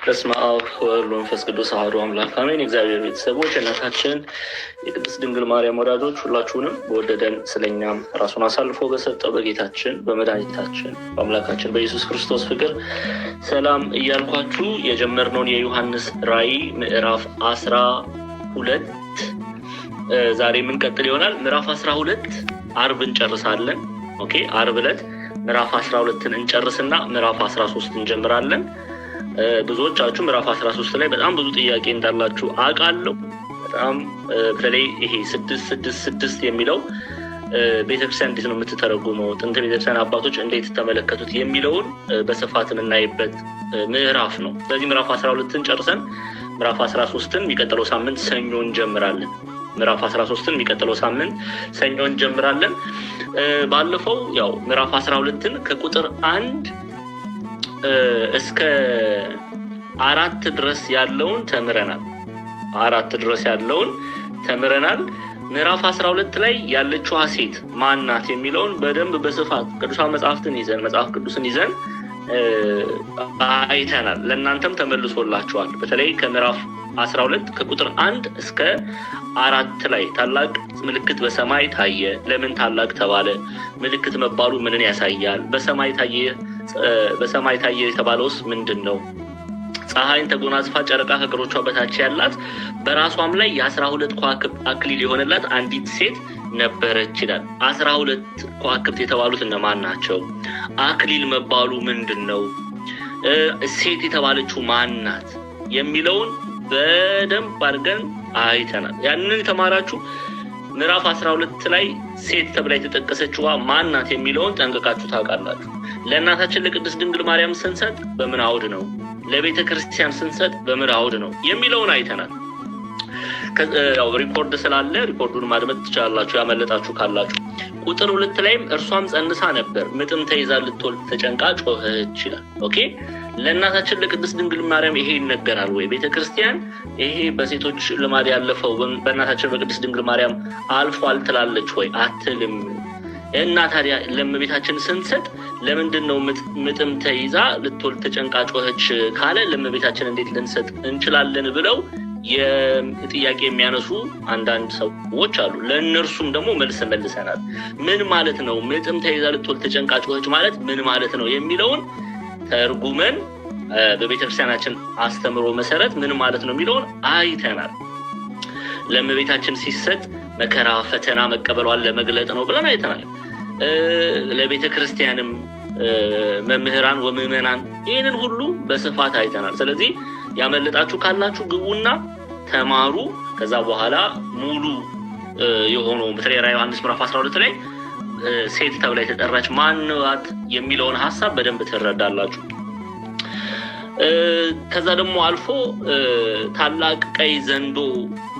በስመ አብ ወወልድ ወመንፈስ ቅዱስ አሐዱ አምላክ አሜን። እግዚአብሔር ቤተሰቦች እናታችን የቅድስት ድንግል ማርያም ወዳጆች ሁላችሁንም በወደደን ስለኛም ራሱን አሳልፎ በሰጠው በጌታችን በመድኃኒታችን በአምላካችን በኢየሱስ ክርስቶስ ፍቅር ሰላም እያልኳችሁ የጀመርነውን የዮሐንስ ራእይ ምዕራፍ 12 ዛሬ የምንቀጥል ይሆናል። ምዕራፍ 12 አርብ እንጨርሳለን። ኦኬ፣ አርብ ዕለት ምዕራፍ 12ን እንጨርስና ምዕራፍ 13 እንጀምራለን። ብዙዎቻችሁ ምዕራፍ 13 ላይ በጣም ብዙ ጥያቄ እንዳላችሁ አውቃለሁ። በጣም በተለይ ይሄ 666 የሚለው ቤተክርስቲያን እንዴት ነው የምትተረጉመው፣ ጥንት ቤተክርስቲያን አባቶች እንዴት ተመለከቱት የሚለውን በስፋት የምናይበት ምዕራፍ ነው። ስለዚህ ምዕራፍ 12ን ጨርሰን ምዕራፍ 13ን የሚቀጥለው ሳምንት ሰኞ እንጀምራለን። ምዕራፍ 13ን የሚቀጥለው ሳምንት ሰኞ እንጀምራለን። ባለፈው ያው ምዕራፍ 12ን ከቁጥር 1 እስከ 4 ድረስ ያለውን ተምረናል። 4 ድረስ ያለውን ተምረናል። ምዕራፍ 12 ላይ ያለችው ሴት ማን ናት የሚለውን በደንብ በስፋት ቅዱሳን መጽሐፍትን ይዘን መጽሐፍ ቅዱስን ይዘን አይተናል። ለእናንተም ተመልሶላችኋል። በተለይ ከምዕራፍ 12 ከቁጥር 1 እስከ 4 ላይ ታላቅ ምልክት በሰማይ ታየ። ለምን ታላቅ ተባለ? ምልክት መባሉ ምንን ያሳያል? በሰማይ ታየ የተባለውስ ምንድን ነው? ፀሐይን ተጎናጽፋ ጨረቃ ከእግሮቿ በታች ያላት በራሷም ላይ የ12 ከዋክብት አክሊል የሆነላት አንዲት ሴት ነበረች ይላል። 12 ከዋክብት የተባሉት እነማን ናቸው? አክሊል መባሉ ምንድን ነው? ሴት የተባለችው ማን ናት የሚለውን በደንብ አድርገን አይተናል። ያንን የተማራችሁ ምዕራፍ 12 ላይ ሴት ተብላ የተጠቀሰችዋ ማን ናት የሚለውን ጠንቅቃችሁ ታውቃላችሁ። ለእናታችን ለቅድስት ድንግል ማርያም ስንሰጥ በምን አውድ ነው፣ ለቤተ ክርስቲያን ስንሰጥ በምን አውድ ነው የሚለውን አይተናል። ያው ሪኮርድ ስላለ ሪኮርዱን ማድመጥ ትችላላችሁ ያመለጣችሁ ካላችሁ። ቁጥር 2 ላይም እርሷም ጸንሳ ነበር፣ ምጥም ተይዛ ልትወልድ ተጨንቃ ጮኸች ይላል። ኦኬ፣ ለእናታችን ለቅድስት ድንግል ማርያም ይሄ ይነገራል ወይ? ቤተ ክርስቲያን ይሄ በሴቶች ልማድ ያለፈው በእናታችን በቅድስት ድንግል ማርያም አልፏል ትላለች ወይ? አትልም። እና ታዲያ ለእመቤታችን ስንሰጥ ለምንድን ነው ምጥም ተይዛ ልትወልድ ተጨንቃ ጮኸች ካለ ለእመቤታችን እንዴት ልንሰጥ እንችላለን ብለው የጥያቄ የሚያነሱ አንዳንድ ሰዎች አሉ። ለእነርሱም ደግሞ መልስ መልሰናል። ምን ማለት ነው ምጥም ተይዛ ልትወልድ ተጨንቃ ጮኸች ማለት ምን ማለት ነው የሚለውን ተርጉመን በቤተክርስቲያናችን አስተምሮ መሰረት ምን ማለት ነው የሚለውን አይተናል። ለእመቤታችን ሲሰጥ መከራ ፈተና መቀበሏን ለመግለጥ ነው ብለን አይተናል። ለቤተ ክርስቲያንም መምህራን ወምዕመናን ይህንን ሁሉ በስፋት አይተናል። ስለዚህ ያመለጣችሁ ካላችሁ ግቡና ተማሩ። ከዛ በኋላ ሙሉ የሆነው በተለይ ራዕየ ዮሐንስ ምዕራፍ 12 ላይ ሴት ተብላ የተጠራች ማን ናት የሚለውን ሐሳብ በደንብ ትረዳላችሁ። ከዛ ደግሞ አልፎ ታላቅ ቀይ ዘንዶ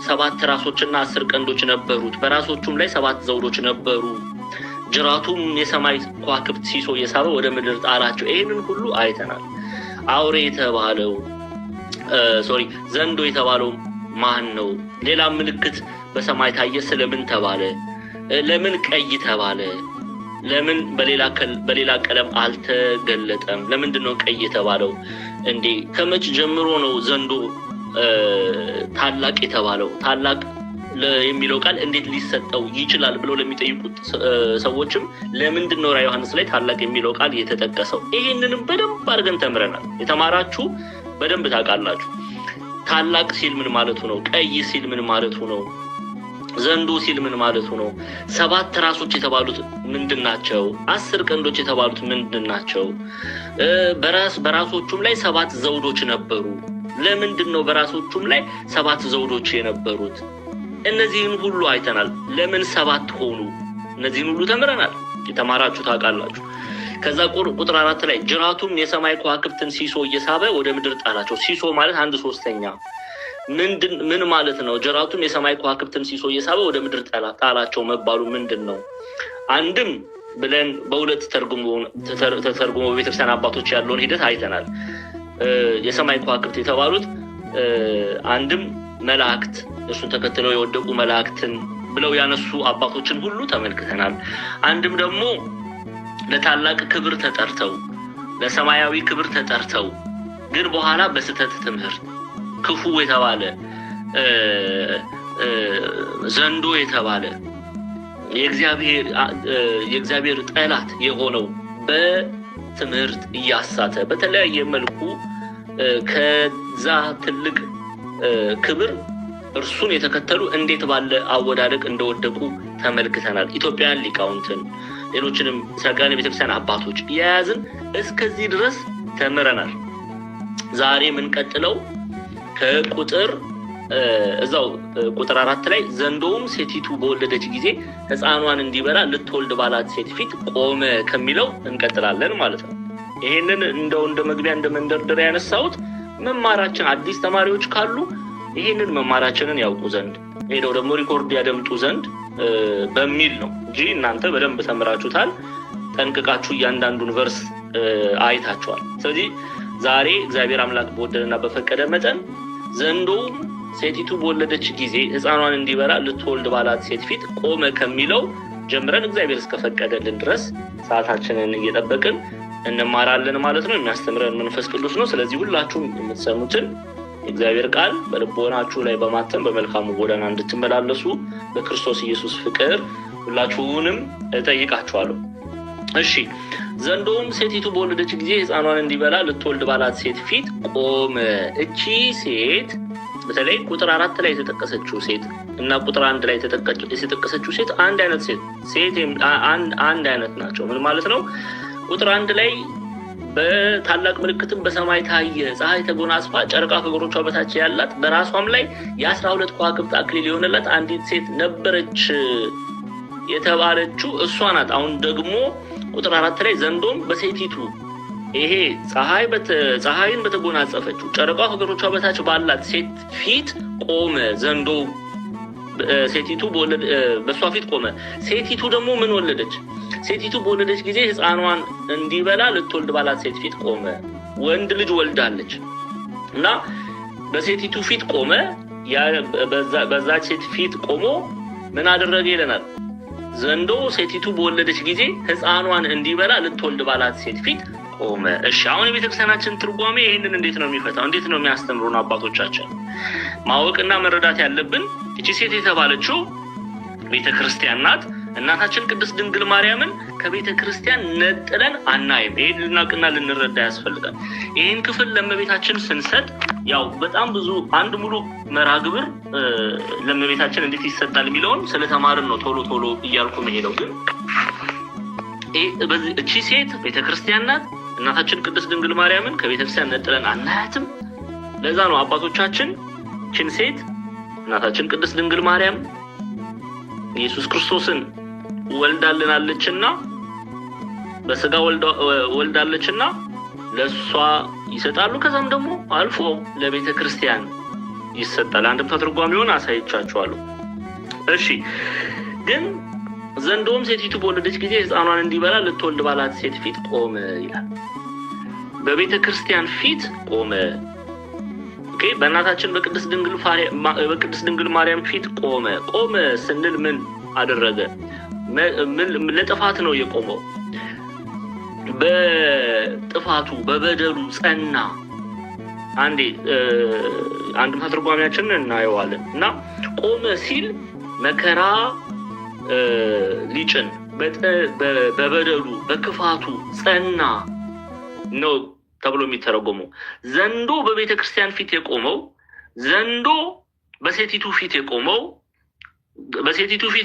7 ራሶችና 10 ቀንዶች ነበሩት፣ በራሶቹም ላይ 7 ዘውዶች ነበሩ። ጅራቱም የሰማይ ከዋክብት ሲሶ እየሳበ ወደ ምድር ጣላቸው። ይህንን ሁሉ አይተናል። አውሬ የተባለው ዘንዶ የተባለው ማን ነው? ሌላ ምልክት በሰማይ ታየ። ስለምን ተባለ? ለምን ቀይ ተባለ? ለምን በሌላ ቀለም አልተገለጠም? ለምንድን ነው ቀይ የተባለው? እንዴ ከመች ጀምሮ ነው ዘንዶ ታላቅ የተባለው? ታላቅ የሚለው ቃል እንዴት ሊሰጠው ይችላል ብለው ለሚጠይቁት ሰዎችም ለምንድን ነው ራዕየ ዮሐንስ ላይ ታላቅ የሚለው ቃል የተጠቀሰው? ይሄንንም በደንብ አድርገን ተምረናል። የተማራችሁ በደንብ ታውቃላችሁ። ታላቅ ሲል ምን ማለቱ ነው? ቀይ ሲል ምን ማለቱ ነው? ዘንዶ ሲል ምን ማለቱ ነው? 7 ራሶች የተባሉት ምንድን ናቸው? 10 ቀንዶች የተባሉት ምንድን ናቸው? በራሶቹም ላይ 7 ዘውዶች ነበሩ። ለምንድን ነው በራሶቹም ላይ 7 ዘውዶች የነበሩት? እነዚህን ሁሉ አይተናል። ለምን 7 ሆኑ? እነዚህን ሁሉ ተምረናል። የተማራችሁ ታውቃላችሁ። ከዛ ቁጥር 4 ላይ ጅራቱም የሰማይ ከዋክብትን ሲሶ እየሳበ ወደ ምድር ጣላቸው። ሲሶ ማለት 1/3 ምን ማለት ነው? ጅራቱም የሰማይ ከዋክብትን ሲሶ እየሳበ ወደ ምድር ጣላቸው መባሉ ምንድን ነው? አንድም ብለን በሁለት ተተርጉሞ በቤተክርስቲያን አባቶች ያለውን ሂደት አይተናል። የሰማይ ከዋክብት የተባሉት አንድም መላእክት እሱን ተከትለው የወደቁ መላእክትን ብለው ያነሱ አባቶችን ሁሉ ተመልክተናል። አንድም ደግሞ ለታላቅ ክብር ተጠርተው ለሰማያዊ ክብር ተጠርተው ግን በኋላ በስተት ትምህርት ክፉ የተባለ ዘንዶ የተባለ የእግዚአብሔር ጠላት የሆነው በትምህርት እያሳተ በተለያየ መልኩ ከዛ ትልቅ ክብር እርሱን የተከተሉ እንዴት ባለ አወዳደቅ እንደወደቁ ተመልክተናል። ኢትዮጵያን ሊቃውንትን ሌሎችንም ሰጋኔ ቤተክርስቲያን አባቶች የያዝን እስከዚህ ድረስ ተምረናል። ዛሬ የምንቀጥለው ከቁጥር እዛው ቁጥር 4 ላይ ዘንዶውም ሴቲቱ በወለደች ጊዜ ሕፃኗን እንዲበላ ልትወልድ ባላት ሴት ፊት ቆመ ከሚለው እንቀጥላለን ማለት ነው። ይሄንን እንደ መግቢያ እንደ መንደርደሪያ ያነሳሁት መማራችን አዲስ ተማሪዎች ካሉ ይሄንን መማራችንን ያውቁ ዘንድ ሄደው ደግሞ ሪኮርድ ያደምጡ ዘንድ በሚል ነው እንጂ እናንተ በደንብ ተምራችሁታል፣ ጠንቅቃችሁ እያንዳንዱን ቨርስ አይታችኋል። ስለዚህ ዛሬ እግዚአብሔር አምላክ በወደደና በፈቀደ መጠን ዘንዶውም ሴቲቱ በወለደች ጊዜ ሕፃኗን እንዲበላ ልትወልድ ባላት ሴት ፊት ቆመ ከሚለው ጀምረን እግዚአብሔር እስከፈቀደልን ድረስ ሰዓታችንን እየጠበቅን እንማራለን ማለት ነው። የሚያስተምረን መንፈስ ቅዱስ ነው። ስለዚህ ሁላችሁም የምትሰሙትን የእግዚአብሔር ቃል በልቦናችሁ ላይ በማተም በመልካሙ ጎዳና እንድትመላለሱ በክርስቶስ ኢየሱስ ፍቅር ሁላችሁንም እጠይቃችኋለሁ። እሺ፣ ዘንዶውም ሴቲቱ በወለደች ጊዜ ሕፃኗን እንዲበላ ልትወልድ ባላት ሴት ፊት ቆመ። እቺ ሴት በተለይ ቁጥር 4 ላይ የተጠቀሰችው ሴት እና ቁጥር 1 ላይ የተጠቀሰችው ሴት አንድ አይነት ሴት አንድ አይነት ናቸው። ምን ማለት ነው? ቁጥር 1 ላይ በታላቅ ምልክትም በሰማይ ታየ፣ ፀሐይ ተጎናጽፋ ጨረቃ ከእግሮቿ በታች ያላት በራሷም ላይ የ12 ከዋክብት አክሊል የሆነላት አንዲት ሴት ነበረች የተባለችው እሷ ናት። አሁን ደግሞ ቁጥር 4 ላይ ዘንዶም በሴቲቱ ይሄ ፀሐይን በተጎናጸፈችው ጨረቃ ከእግሮቿ በታች ባላት ሴት ፊት ቆመ። ዘንዶ ሴቲቱ በሷ ፊት ቆመ። ሴቲቱ ደግሞ ምን ወለደች? ሴቲቱ በወለደች ጊዜ ሕፃኗን እንዲበላ ልትወልድ ባላት ሴት ፊት ቆመ። ወንድ ልጅ ወልዳለች እና በሴቲቱ ፊት ቆመ። በዛች ሴት ፊት ቆሞ ምን አደረገ ይለናል? ዘንዶ ሴቲቱ በወለደች ጊዜ ሕፃኗን እንዲበላ ልትወልድ ባላት ሴት ፊት ቆመ። እሺ፣ አሁን የቤተክርስቲያናችን ትርጓሜ ይህንን እንዴት ነው የሚፈታው? እንዴት ነው የሚያስተምሩን አባቶቻችን? ማወቅና መረዳት ያለብን እቺ ሴት የተባለችው ቤተክርስቲያን ናት። እናታችን ቅድስት ድንግል ማርያምን ከቤተክርስቲያን ነጥለን አናይም። ይሄን ልናውቅና ልንረዳ ያስፈልጋል። ይህን ክፍል ለእመቤታችን ስንሰጥ ያው በጣም ብዙ አንድ ሙሉ መርሃ ግብር ለእመቤታችን እንዴት ይሰጣል የሚለውን ስለተማርን ነው ቶሎ እያልኩ መሄደው። ግን እቺ ሴት ቤተክርስቲያን ናት። እናታችን ቅድስት ድንግል ማርያምን ከቤተክርስቲያን ነጥለን አናያትም። ለዛ ነው አባቶቻችን ችን ሴት እናታችን ቅድስት ድንግል ማርያም ኢየሱስ ክርስቶስን ወልዳልናለችና በስጋ ወልዳለችና ለሷ ይሰጣሉ። ከዛም ደግሞ አልፎ ለቤተ ክርስቲያን ይሰጣል። አንድም ተርጓሚውን አሳይቻችኋለሁ። እሺ፣ ግን ዘንዶም ሴቲቱ በወለደች ጊዜ ሕፃኗን እንዲበላ ልትወልድ ባላት ሴት ፊት ቆመ ይላል። በቤተ ክርስቲያን ፊት ቆመ። ኦኬ፣ በእናታችን በቅድስት ድንግል ማርያም ፊት ቆመ። ቆመ ስንል ምን አደረገ? ለጥፋት ነው የቆመው። በጥፋቱ በበደሉ ጸና። አንድም ተርጓሚያችንን እናየዋለን እና ቆመ ሲል መከራ ሊጭን በበደሉ በክፋቱ ጸና ነው ተብሎ የሚተረጎመው። ዘንዶ በቤተ ክርስቲያን ፊት የቆመው ዘንዶ በሴቲቱ ፊት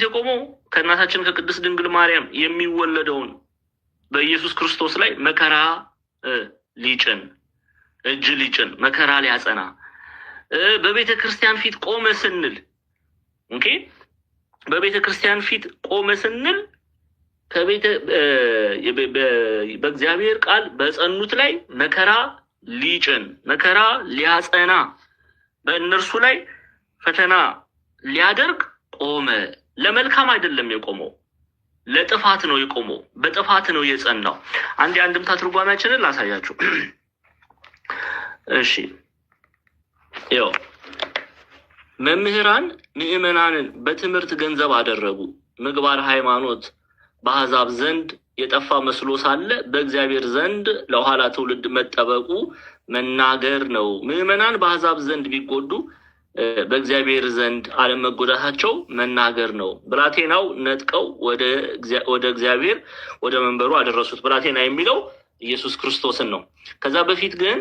የቆመው ከእናታችን ከቅድስት ድንግል ማርያም የሚወለደውን በኢየሱስ ክርስቶስ ላይ መከራ ሊጭን እጅ ሊጭን መከራ ሊያጸና በቤተ ክርስቲያን ፊት ቆመ ስንል በቤተ ክርስቲያን ፊት ቆመ ስንል በእግዚአብሔር ቃል በጸኑት ላይ መከራ ሊጭን መከራ ሊያጸና በእነርሱ ላይ ፈተና ሊያደርግ ቆመ። ለመልካም አይደለም የቆመው፣ ለጥፋት ነው የቆመው፣ በጥፋት ነው የጸናው። አንድምታ ትርጓሜያችንን ላሳያችሁ። እሺ፣ ይኸው መምህራን ምዕመናንን በትምህርት ገንዘብ አደረጉ፣ ምግባር ሃይማኖት በአሕዛብ ዘንድ የጠፋ መስሎ ሳለ በእግዚአብሔር ዘንድ ለኋላ ትውልድ መጠበቁ መናገር ነው። ምዕመናን በአሕዛብ ዘንድ ቢጎዱ በእግዚአብሔር ዘንድ አለመጎዳታቸው መናገር ነው። ብላቴናው ነጥቀው ወደ እግዚአብሔር ወደ መንበሩ አደረሱት። ብላቴና የሚለው ኢየሱስ ክርስቶስን ነው። ከዛ በፊት ግን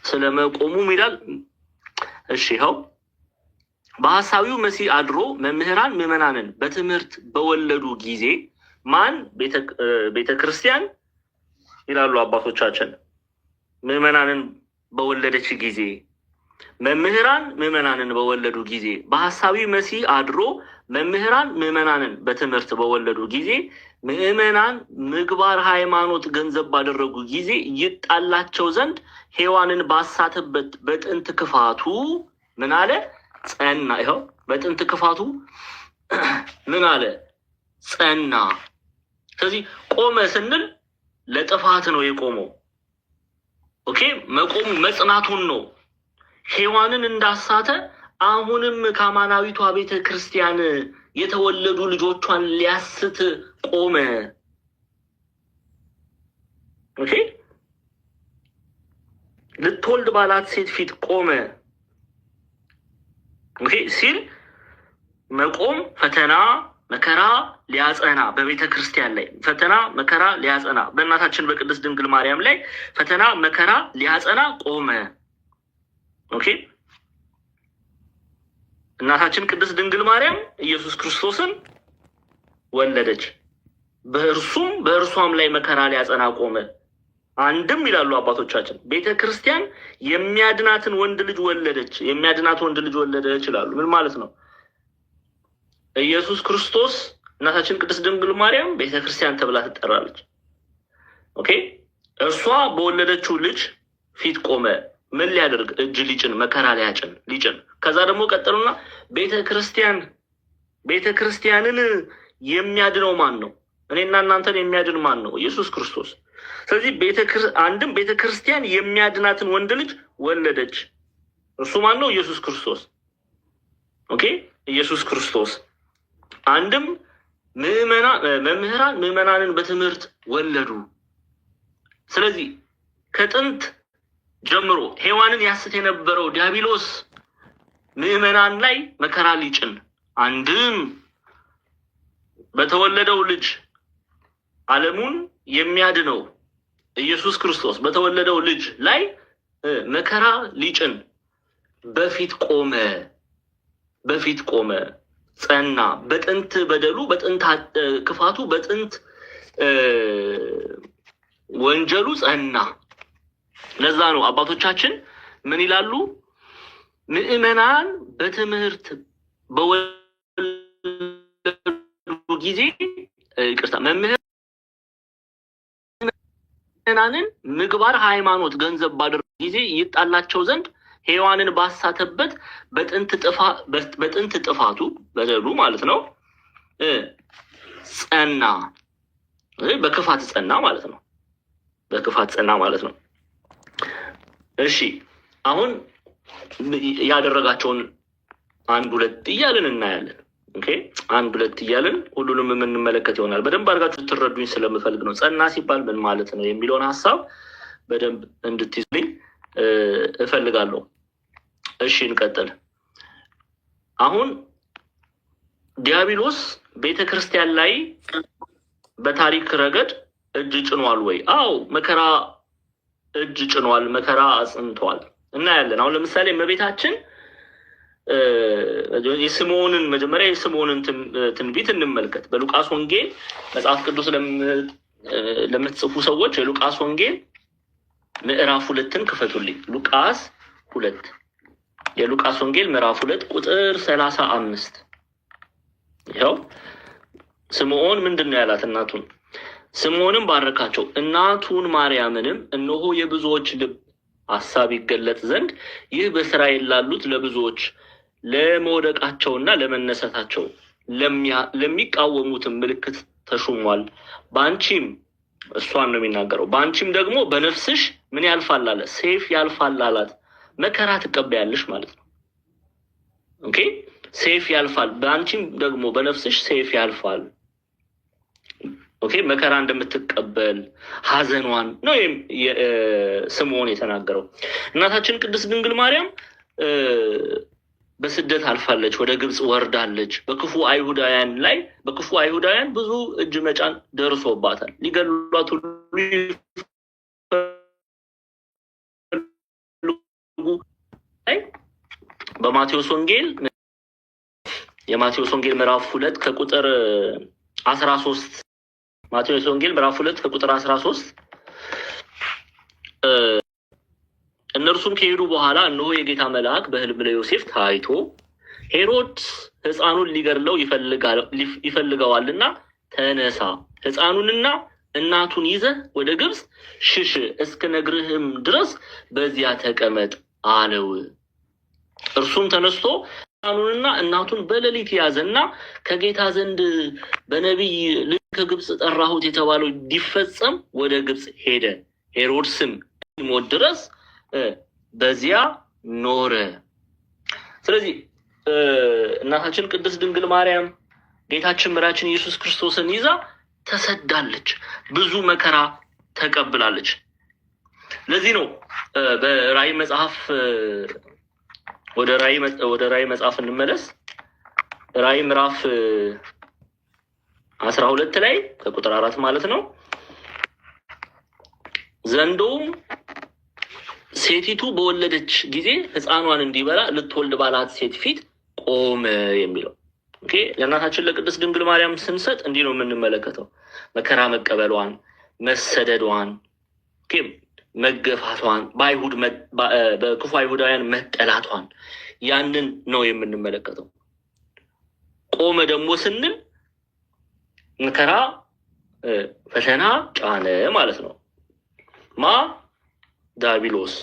ስለመቆሙ ይላል። እሺ ይኸው በሐሳዊው መሲህ አድሮ መምህራን ምዕመናንን በትምህርት በወለዱ ጊዜ ማን ቤተ ክርስቲያን ይላሉ አባቶቻችን። ምዕመናንን በወለደች ጊዜ መምህራን ምዕመናንን በወለዱ ጊዜ በሐሳዊ መሲህ አድሮ መምህራን ምዕመናንን በትምህርት በወለዱ ጊዜ ምዕመናን ምግባር ሃይማኖት ገንዘብ ባደረጉ ጊዜ ይጣላቸው ዘንድ ሔዋንን ባሳተበት በጥንት ክፋቱ ምን አለ? ጸና። ይኸው በጥንት ክፋቱ ምን አለ? ጸና። ስለዚህ ቆመ ስንል ለጥፋት ነው የቆመው። ኦኬ፣ መቆሙ መጽናቱን ነው። ሔዋንን እንዳሳተ አሁንም ከአማናዊቷ ቤተ ክርስቲያን የተወለዱ ልጆቿን ሊያስት ቆመ። ኦኬ፣ ልትወልድ ባላት ሴት ፊት ቆመ። ኦኬ ሲል መቆም ፈተና መከራ ሊያጸና በቤተ ክርስቲያን ላይ ፈተና መከራ ሊያጸና በእናታችን በቅድስት ድንግል ማርያም ላይ ፈተና መከራ ሊያጸና ቆመ። ኦኬ እናታችን ቅድስት ድንግል ማርያም ኢየሱስ ክርስቶስን ወለደች። በእርሷም ላይ መከራ ሊያጸና ቆመ። አንድም ይላሉ አባቶቻችን ቤተ ክርስቲያን የሚያድናትን ወንድ ልጅ ወለደች። የሚያድናት ወንድ ልጅ ወለደች ይላሉ። ምን ማለት ነው? ኢየሱስ ክርስቶስ እናታችን ቅድስት ድንግል ማርያም ቤተ ክርስቲያን ተብላ ትጠራለች። ኦኬ እርሷ በወለደችው ልጅ ፊት ቆመ። ምን ሊያደርግ? እጅ ሊጭን፣ መከራ ሊጭን። ከዛ ደግሞ ቀጠሉና ቤተ ክርስቲያንን የሚያድነው ማን ነው? እኔና እናንተን የሚያድን ማን ነው? ኢየሱስ ክርስቶስ። ስለዚህ አንድም ቤተ ክርስቲያን የሚያድናትን ወንድ ልጅ ወለደች። እሱ ማን ነው? ኢየሱስ ክርስቶስ። ኦኬ ኢየሱስ ክርስቶስ። አንድም መምህራን ምዕመናንን በትምህርት ወለዱ። ስለዚህ ከጥንት ጀምሮ ሔዋንን ያስት የነበረው ዲያብሎስ ምዕመናን ላይ መከራ ሊጭን አንድም በተወለደው ልጅ ዓለሙን የሚያድነው ኢየሱስ ክርስቶስ በተወለደው ልጅ ላይ መከራ ሊጭን በፊት ቆመ፣ ጸና። በጥንት በደሉ፣ በጥንት ክፋቱ፣ በጥንት ወንጀሉ ጸና። ለዛ ነው አባቶቻችን ምን ይላሉ? ምዕመናን በትምህርት በወለዱ ጊዜ ምዕመናንን ምግባር ሃይማኖት ገንዘብ ባደረጉ ጊዜ ይጣላቸው ዘንድ ሔዋንን ባሳተበት በጥንት ጥፋቱ በደሉ ማለት ነው ጸና። በክፋት ጸና ማለት ነው። እሺ አሁን ያደረጋቸውን አንድ ሁለት እያልን እናያለን። ኦኬ አንድ ሁለት እያልን ሁሉንም የምንመለከት ይሆናል። በደንብ አድርጋችሁ ትረዱኝ ስለምፈልግ ነው። ጸና ሲባል ምን ማለት ነው የሚለውን ሀሳብ በደንብ እንድትይዙልኝ እፈልጋለሁ። እሺ እንቀጥል። አሁን ዲያብሎስ ቤተክርስቲያን ላይ በታሪክ ረገድ እጅ ጭኗል ወይ? አዎ መከራ እጅ ጭኗል፣ መከራ አጽንቷል እናያለን። አሁን ለምሳሌ እመቤታችን መጀመሪያ የስምዖንን ትንቢት እንመልከት። በሉቃስ ወንጌል መጽሐፍ ቅዱስ ለምትጽፉ ሰዎች የሉቃስ ወንጌል ምዕራፍ 2ን ክፈቱልኝ። የሉቃስ ወንጌል ምዕራፍ 2 ቁጥር 35። ይኸው ስምዖን ምንድን ነው ያላት እናቱን? ስምዖንም ባረካቸው፣ እናቱን ማርያምንም እነሆ የብዙዎች ልብ ሐሳብ ይገለጥ ዘንድ ይህ በእስራኤል ላሉት ለብዙዎች ለመውደቃቸውና ለመነሳታቸው ለሚቃወሙትም ምልክት ተሹሟል። በአንቺም እሷን ነው የሚናገረው። በአንቺም ደግሞ በነፍስሽ ምን ያልፋል አለ? ሰይፍ ያልፋል አላት። መከራ ትቀበያለሽ ማለት ነው። ኦኬ ሰይፍ ያልፋል፣ በአንቺም ደግሞ በነፍስሽ ሰይፍ ያልፋል። ኦኬ መከራ እንደምትቀበል ሐዘኗን ነው ስምዖን የተናገረው። እናታችን ቅድስት ድንግል ማርያም በስደት አልፋለች፣ ወደ ግብጽ ወርዳለች። በክፉ አይሁዳውያን ብዙ እጅ መጫን ደርሶባታል። ሊገሏት ሁሉ በማቴዎስ ወንጌል ምዕራፍ 2 ከቁጥር 13 ማቴዎስ ወንጌል ምዕራፍ 2 ከቁጥር 13 እነርሱም ከሄዱ በኋላ እነሆ የጌታ መልአክ በሕልም ለዮሴፍ ታይቶ ሄሮድስ ሕፃኑን ሊገድለው ይፈልገዋልና ተነሳ፣ ሕፃኑንና እናቱን ይዘህ ወደ ግብጽ ሽሽ፣ እስክነግርህም ድረስ በዚያ ተቀመጥ አለው። እርሱም ተነስቶ ሕፃኑንና እናቱን በሌሊት ያዘና ከጌታ ዘንድ በነቢይ ልጅ ከግብጽ ጠራሁት የተባለው እንዲፈጸም ወደ ግብጽ ሄደ። ሄሮድስም ሞት ድረስ በዚያ ኖረ። ስለዚህ እናታችን ቅድስት ድንግል ማርያም ጌታችን መድኃኒታችን ኢየሱስ ክርስቶስን ይዛ ተሰዳለች፣ ብዙ መከራ ተቀብላለች። ለዚህ ነው በራእይ መጽሐፍ ወደ ራእይ መጽሐፍ እንመለስ። ራእይ ምዕራፍ 12 ላይ ከቁጥር 4 ማለት ነው። ዘንዶውም ሴቲቱ በወለደች ጊዜ ሕፃኗን እንዲበላ ልትወልድ ባላት ሴት ፊት ቆመ የሚለው ኦኬ። ለእናታችን ለቅድስት ድንግል ማርያም ስንሰጥ እንዲህ ነው የምንመለከተው። መከራ መቀበሏን፣ መሰደዷን፣ ኦኬ መገፋቷን፣ በክፉ አይሁዳውያን መጠላቷን ያንን ነው የምንመለከተው። ቆመ ደግሞ ስንል መከራ ፈተና ጫነ ማለት ነው። ዲያብሎስ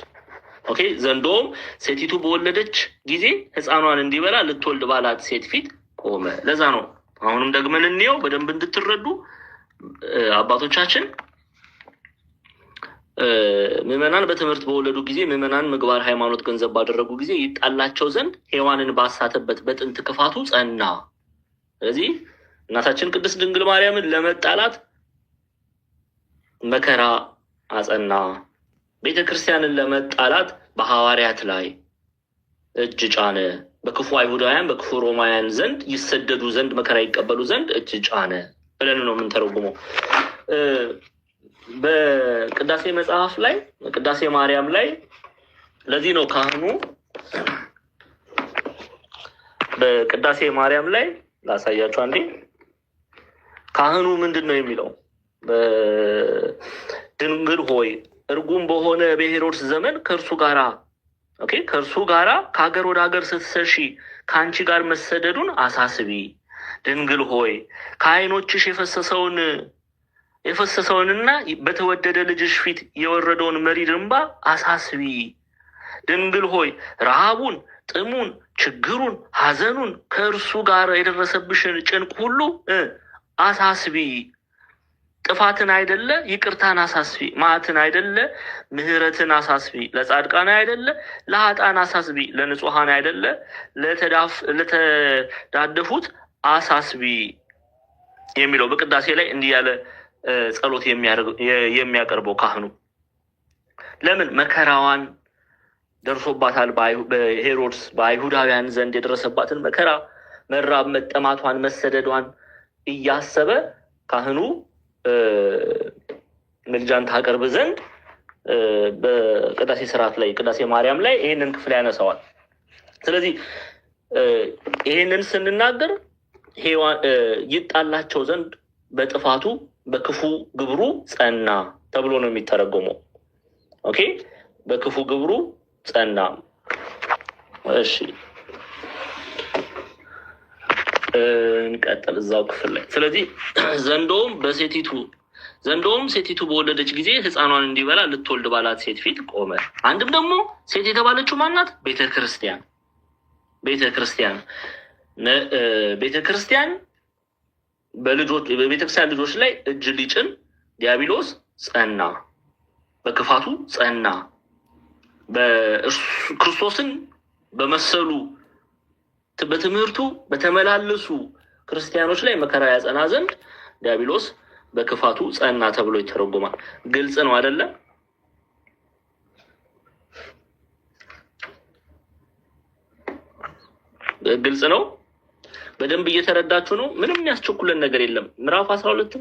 ኦኬ። ዘንዶም ሴቲቱ በወለደች ጊዜ ሕፃኗን እንዲበላ ልትወልድ ባላት ሴት ፊት ቆመ። ለዛ ነው አሁንም ደግመን እንየው በደንብ እንድትረዱ አባቶቻችን ምዕመናን በትምህርት በወለዱ ጊዜ ምዕመናን ምግባር ሃይማኖት ገንዘብ ባደረጉ ጊዜ ይጣላቸው ዘንድ ሔዋንን ባሳተበት በጥንት ክፋቱ ጸና። ስለዚህ እናታችን ቅድስት ድንግል ማርያምን ለመጣላት መከራ አጸና። ቤተ ክርስቲያንን ለመጣላት በሐዋርያት ላይ እጅ ጫነ። በክፉ አይሁዳውያን በክፉ ሮማውያን ዘንድ ይሰደዱ ዘንድ መከራ ይቀበሉ ዘንድ እጅ ጫነ ብለን ነው የምንተረጉመው። በቅዳሴ መጽሐፍ ላይ ቅዳሴ ማርያም ላይ ለዚህ ነው ካህኑ በቅዳሴ ማርያም ላይ ላሳያችሁ አንዴ። ካህኑ ምንድን ነው የሚለው? ድንግል ሆይ እርጉም በሆነ በሄሮድስ ዘመን ከእርሱ ጋራ ከሀገር ወደ ሀገር ስትሸሺ ከአንቺ ጋር መሰደዱን አሳስቢ። ድንግል ሆይ ከዓይኖችሽ የፈሰሰውንና በተወደደ ልጅሽ ፊት የወረደውን መሪር እንባ አሳስቢ። ድንግል ሆይ ረሃቡን፣ ጥሙን፣ ችግሩን፣ ሐዘኑን ከእርሱ ጋር የደረሰብሽን ጭንቅ ሁሉ አሳስቢ። ጥፋትን አይደለ ይቅርታን አሳስቢ። መዓትን አይደለ ምሕረትን አሳስቢ። ለጻድቃን አይደለ ለኃጥአን አሳስቢ። ለንጹሐን አይደለ ለተዳደፉት አሳስቢ የሚለው በቅዳሴ ላይ እንዲህ ያለ ጸሎት የሚያቀርበው ካህኑ ለምን መከራዋን ደርሶባታል። በሄሮድስ በአይሁዳውያን ዘንድ የደረሰባትን መከራ፣ መራብ፣ መጠማቷን፣ መሰደዷን እያሰበ ካህኑ ምልጃን ታቀርብ ዘንድ በቅዳሴ ስርዓት ላይ ቅዳሴ ማርያም ላይ ይህንን ክፍል ያነሳዋል። ስለዚህ ይህንን ስንናገር ይጣላቸው ዘንድ በጥፋቱ በክፉ ግብሩ ጸና ተብሎ ነው የሚተረጎመው። ኦኬ በክፉ ግብሩ ጸና። እሺ እንቀጥል እዛው ክፍል ላይ። ስለዚህ ዘንዶውም ሴቲቱ በወለደች ጊዜ ሕፃኗን እንዲበላ ልትወልድ ባላት ሴት ፊት ቆመ። አንድም ደግሞ ሴት የተባለችው ማናት? ቤተክርስቲያን በቤተክርስቲያን ልጆች ላይ እጅ ሊጭን ዲያብሎስ ጸና፣ በክፋቱ ጸና። ክርስቶስን በመሰሉ በትምህርቱ በተመላለሱ ክርስቲያኖች ላይ መከራ ያጸና ዘንድ ዲያብሎስ በክፋቱ ጸና ተብሎ ይተረጎማል። ግልጽ ነው አይደለ? ግልጽ ነው። በደንብ እየተረዳችሁ ነው። ምንም ያስቸኩለን ነገር የለም። ምዕራፍ 12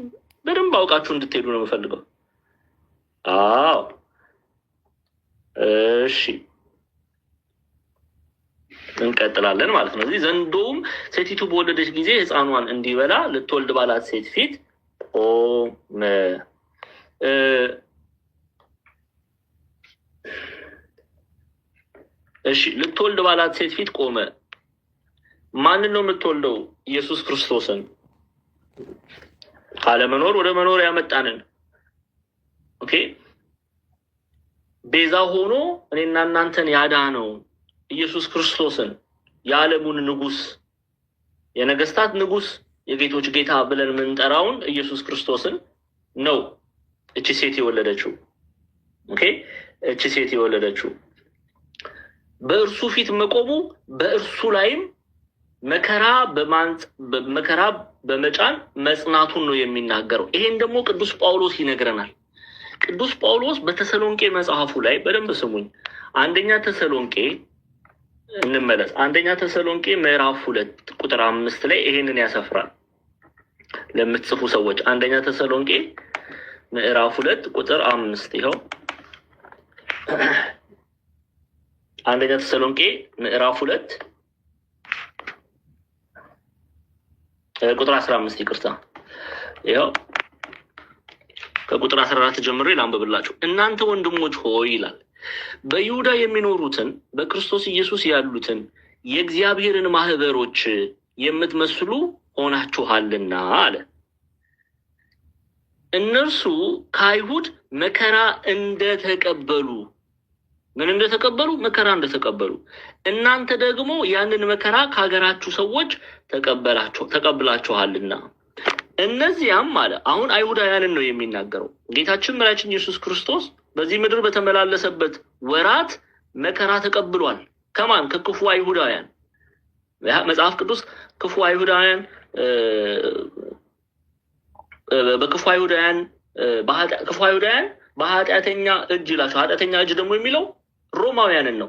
በደንብ አውቃችሁ እንድትሄዱ ነው የምፈልገው። አዎ እሺ፣ እንቀጥላለን ማለት ነው። እዚህ ዘንዶውም ሴቲቱ በወለደች ጊዜ ሕፃኗን እንዲበላ ልትወልድ ባላት ሴት ፊት ቆመ። እሺ፣ ልትወልድ ባላት ሴት ፊት ቆመ። ማንን ነው የምትወልደው? ኢየሱስ ክርስቶስን፣ ካለመኖር ወደ መኖር ያመጣንን። ኦኬ፣ ቤዛ ሆኖ እኔና እናንተን ያዳነው ኢየሱስ ክርስቶስን፣ የዓለሙን ንጉስ፣ የነገስታት ንጉስ፣ የጌቶች ጌታ ብለን የምንጠራውን ኢየሱስ ክርስቶስን ነው እቺ ሴት የወለደችው። ኦኬ፣ እቺ ሴት የወለደችው በእርሱ ፊት መቆሙ በእርሱ ላይም መከራ በመጫን መጽናቱን ነው የሚናገረው። ይሄን ደግሞ ቅዱስ ጳውሎስ ይነግረናል። ቅዱስ ጳውሎስ በተሰሎንቄ መጽሐፉ ላይ በደንብ ስሙኝ። አንደኛ ተሰሎንቄ እንመለስ። አንደኛ ተሰሎንቄ ምዕራፍ 2 ቁጥር 5 ላይ ይሄንን ያሰፍራል። ለምትጽፉ ሰዎች አንደኛ ተሰሎንቄ ምዕራፍ 2 ቁጥር 5 ይኸው። አንደኛ ተሰሎንቄ ምዕራፍ 2 ቁጥር 15 ይቅርታ፣ ይኸው ከቁጥር 14 ጀምሮ ላንብብላችሁ። እናንተ ወንድሞች ሆይ ይላል፣ በይሁዳ የሚኖሩትን በክርስቶስ ኢየሱስ ያሉትን የእግዚአብሔርን ማህበሮች የምትመስሉ ሆናችኋልና አለ። እነርሱ ከአይሁድ መከራ እንደተቀበሉ መከራ እንደተቀበሉ እናንተ ደግሞ ያንን መከራ ከሀገራችሁ ሰዎች ተቀብላችኋልና። እነዚያም አለ፣ አሁን አይሁዳውያንን ነው የሚናገረው። ጌታችን መድኃኒታችን ኢየሱስ ክርስቶስ በዚህ ምድር በተመላለሰበት ወራት መከራ ተቀብሏል። ከማን? ከክፉ አይሁዳውያን። መጽሐፍ ቅዱስ ክፉ አይሁዳውያን በክፉ አይሁዳውያን በኃጢአተኛ እጅ ይላቸው። ኃጢአተኛ እጅ ደግሞ የሚለው ሮማውያንን ነው።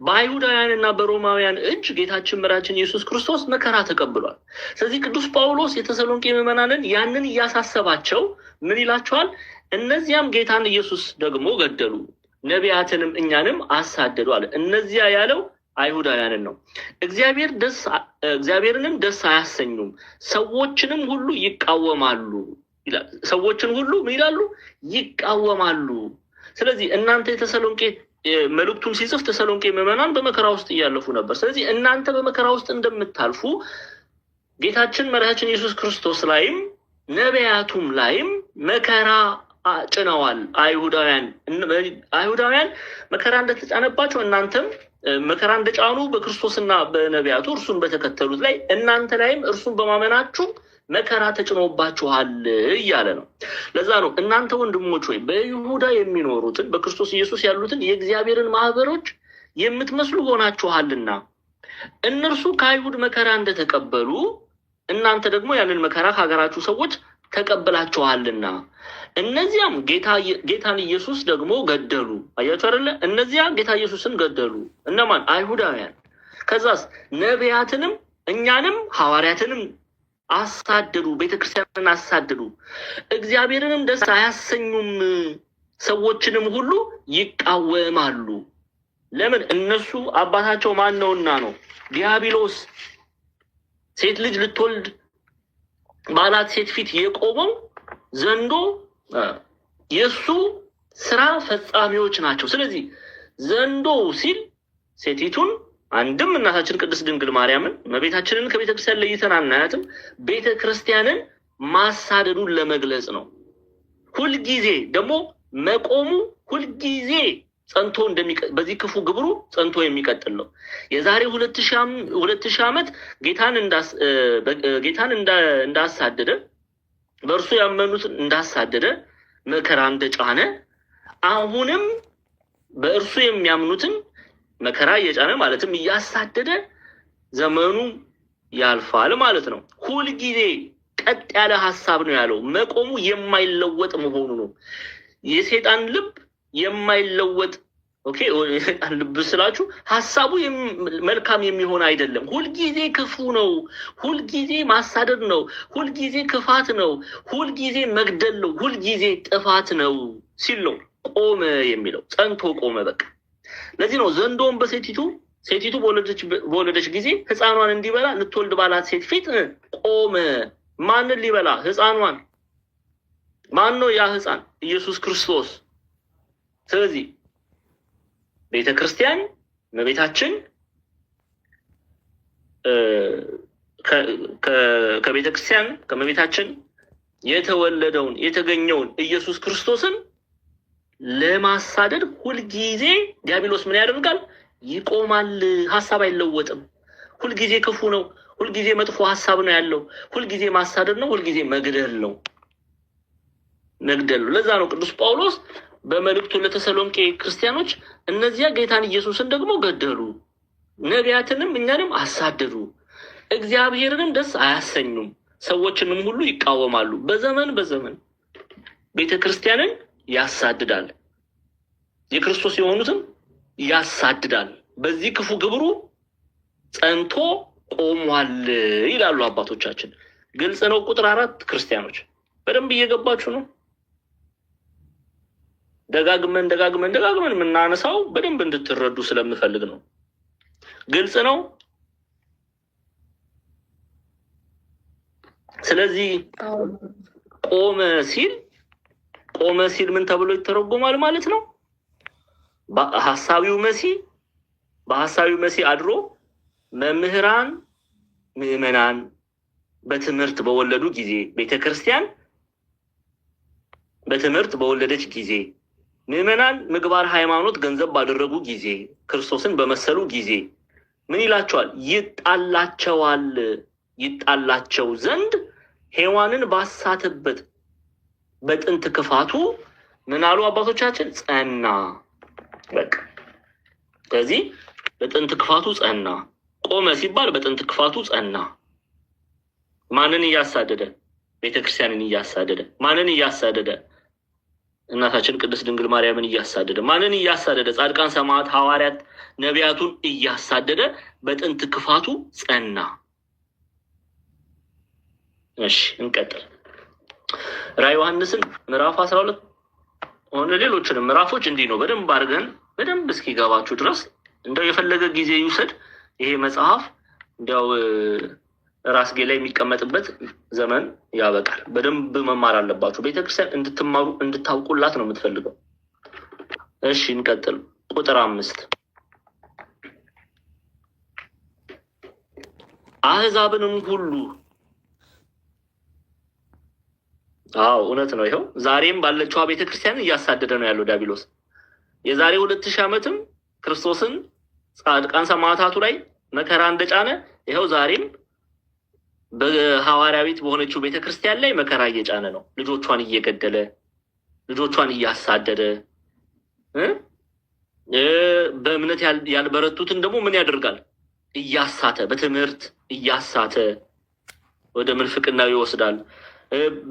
በአይሁዳውያንና በሮማውያን እጅ ጌታችን መድኃኒታችን ኢየሱስ ክርስቶስ መከራ ተቀብሏል። ስለዚህ ቅዱስ ጳውሎስ የተሰሎንቄ ምዕመናንን ያንን እያሳሰባቸው ምን ይላቸዋል? እነዚያም ጌታን ኢየሱስ ደግሞ ገደሉ፣ ነቢያትንም እኛንም አሳደዱ አለ። እነዚያ ያለው አይሁዳውያንን ነው። እግዚአብሔርንም ደስ አያሰኙም፣ ሰዎችንም ሁሉ ይቃወማሉ ይላል። ሰዎችን ሁሉ ምን ይላሉ? ይቃወማሉ። ስለዚህ እናንተ የተሰሎንቄ መልእክቱን ሲጽፍ ተሰሎንቄ ምዕመናን በመከራ ውስጥ እያለፉ ነበር። ስለዚህ እናንተ በመከራ ውስጥ እንደምታልፉ ጌታችን መድኃኒታችን ኢየሱስ ክርስቶስ ላይም ነቢያቱም ላይም መከራ ጭነዋል። አይሁዳውያን መከራ እንደተጫነባቸው እናንተም መከራ እንደጫኑ በክርስቶስና በነቢያቱ እርሱን በተከተሉት ላይ እናንተ ላይም እርሱን በማመናችሁ መከራ ተጭኖባችኋል እያለ ነው። ለዛ ነው እናንተ ወንድሞች ሆይ በይሁዳ የሚኖሩትን በክርስቶስ ኢየሱስ ያሉትን የእግዚአብሔርን ማህበሮች የምትመስሉ ሆናችኋልና እነርሱ ከአይሁድ መከራ እንደተቀበሉ እናንተ ደግሞ ያንን መከራ ከሀገራችሁ ሰዎች ተቀብላችኋልና እነዚያም ጌታን ኢየሱስ ደግሞ ገደሉ። አያችሁ አይደለ? እነዚያ ጌታ ኢየሱስን ገደሉ። እነማን? አይሁዳውያን። ከዛስ ነቢያትንም እኛንም ሐዋርያትንም አሳደዱ፣ ቤተክርስቲያንን አሳደዱ። እግዚአብሔርንም ደስ አያሰኙም፣ ሰዎችንም ሁሉ ይቃወማሉ። ለምን? እነሱ አባታቸው ማን ነውና ነው። ዲያብሎስ ሴት ልጅ ልትወልድ ባላት ሴት ፊት የቆመው ዘንዶ የእሱ ስራ ፈጻሚዎች ናቸው። ስለዚህ ዘንዶ ሲል ሴቲቱን አንድም እናታችን ቅድስት ድንግል ማርያምን እመቤታችንን ከቤተክርስቲያን ለይተን አናያትም። ቤተክርስቲያንን ማሳደዱን ለመግለጽ ነው። ሁልጊዜ ደግሞ መቆሙ ሁልጊዜ ጸንቶ በዚህ ክፉ ግብሩ ጸንቶ የሚቀጥል ነው። የዛሬ 2000 ዓመት ጌታን እንዳሳደደ በእርሱ ያመኑት እንዳሳደደ መከራ እንደጫነ አሁንም በእርሱ የሚያምኑትን መከራ እየጫነ ማለትም እያሳደደ ዘመኑ ያልፋል ማለት ነው። ሁልጊዜ ቀጥ ያለ ሐሳብ ነው ያለው። መቆሙ የማይለወጥ መሆኑ ነው። የሰይጣን ልብ የማይለወጥ ኦኬ። የሰይጣን ልብ ስላችሁ ሐሳቡ መልካም የሚሆን አይደለም። ሁልጊዜ ክፉ ነው። ሁልጊዜ ማሳደድ ነው። ሁልጊዜ ክፋት ነው። ሁልጊዜ መግደል ነው። ሁልጊዜ ጥፋት ነው ሲል ነው ቆመ የሚለው። ጸንቶ ቆመ በቃ። ለዚህ ነው ዘንዶውን ሴቲቱ በወለደች ጊዜ ሕፃኗን እንዲበላ ልትወልድ ባላት ሴት ፊት ቆመ። ማንን ሊበላ? ሕፃኗን። ማን ነው ያ ሕፃን? ኢየሱስ ክርስቶስ። ስለዚህ ቤተ ክርስቲያን እመቤታችን ከቤተ ክርስቲያን ከእመቤታችን የተወለደውን የተገኘውን ኢየሱስ ክርስቶስን ለማሳደድ ሁልጊዜ ዲያብሎስ ምን ያደርጋል? ይቆማል። ሐሳብ አይለወጥም። ሁልጊዜ ክፉ ነው። ሁልጊዜ መጥፎ ሐሳብ ነው ያለው። ሁልጊዜ ማሳደድ ነው። ሁልጊዜ መግደል ነው። ለዛ ነው ቅዱስ ጳውሎስ በመልእክቱ ለተሰሎንቄ ክርስቲያኖች እነዚያ ጌታን ኢየሱስን ደግሞ ገደሉ፣ ነቢያትንም እኛንም አሳደዱ፣ እግዚአብሔርንም ደስ አያሰኙም፣ ሰዎችንም ሁሉ ይቃወማሉ። በዘመን ቤተ ክርስቲያንን ያሳድዳል፣ የክርስቶስ የሆኑትም ያሳድዳል። በዚህ ክፉ ግብሩ ጸንቶ ቆሟል ይላሉ አባቶቻችን። ግልጽ ነው። ቁጥር 4 ክርስቲያኖች በደንብ እየገባችሁ ነው። ደጋግመን የምናነሳው በደንብ እንድትረዱ ስለምፈልግ ነው። ግልጽ ነው። ስለዚህ ቆመ ሲል ምን ተብሎ ይተረጎማል ማለት ነው? በሐሳዊው መሲህ አድሮ መምህራን ምዕመናን በትምህርት በወለዱ ጊዜ፣ ቤተክርስቲያን በትምህርት በወለደች ጊዜ፣ ምዕመናን ምግባር ሃይማኖት ገንዘብ ባደረጉ ጊዜ፣ ክርስቶስን በመሰሉ ጊዜ ምን ይላቸዋል? ይጣላቸው ዘንድ ሔዋንን ባሳተበት በጥንት ክፋቱ ምን አሉ አባቶቻችን? ጸና። በቃ ስለዚህ በጥንት ክፋቱ ጸና። ቆመ ሲባል በጥንት ክፋቱ ጸና። ማንን እያሳደደ? ቤተክርስቲያንን እያሳደደ። ማንን እያሳደደ? እናታችን ቅድስት ድንግል ማርያምን እያሳደደ። ማንን እያሳደደ? ጻድቃን፣ ሰማዕት፣ ሐዋርያት፣ ነቢያቱን እያሳደደ በጥንት ክፋቱ ጸና። እሺ እንቀጥል። ራዕየ ዮሐንስን ምዕራፍ 12 ሆነ ሌሎችንም ምዕራፎች እንዲህ ነው በደንብ አድርገን በደንብ እስኪገባችሁ ድረስ እንደው የፈለገ ጊዜ ይውሰድ ይሄ መጽሐፍ እንዲያው ራስጌ ላይ የሚቀመጥበት ዘመን ያበቃል። በደንብ መማር አለባችሁ። ቤተክርስቲያን እንድታውቁላት ነው የምትፈልገው። እሺ እንቀጥል። ቁጥር 5 አሕዛብንም ሁሉ። አዎ እውነት ነው። ይኸው ዛሬም ባለችዋ ቤተክርስቲያን እያሳደደ ነው ያለው ዲያብሎስ። የዛሬ 2000 ዓመትም ክርስቶስን ጻድቃን ሰማዕታቱ ላይ መከራ እንደጫነ ይኸው ዛሬም በሐዋርያዊት በሆነችው ቤተክርስቲያን ላይ መከራ እየጫነ ነው። ልጆቿን እየገደለ ልጆቿን እያሳደደ በእምነት ያልበረቱትን ደግሞ ምን ያደርጋል? እያሳተ በትምህርት እያሳተ ወደ ምንፍቅናው ይወስዳል።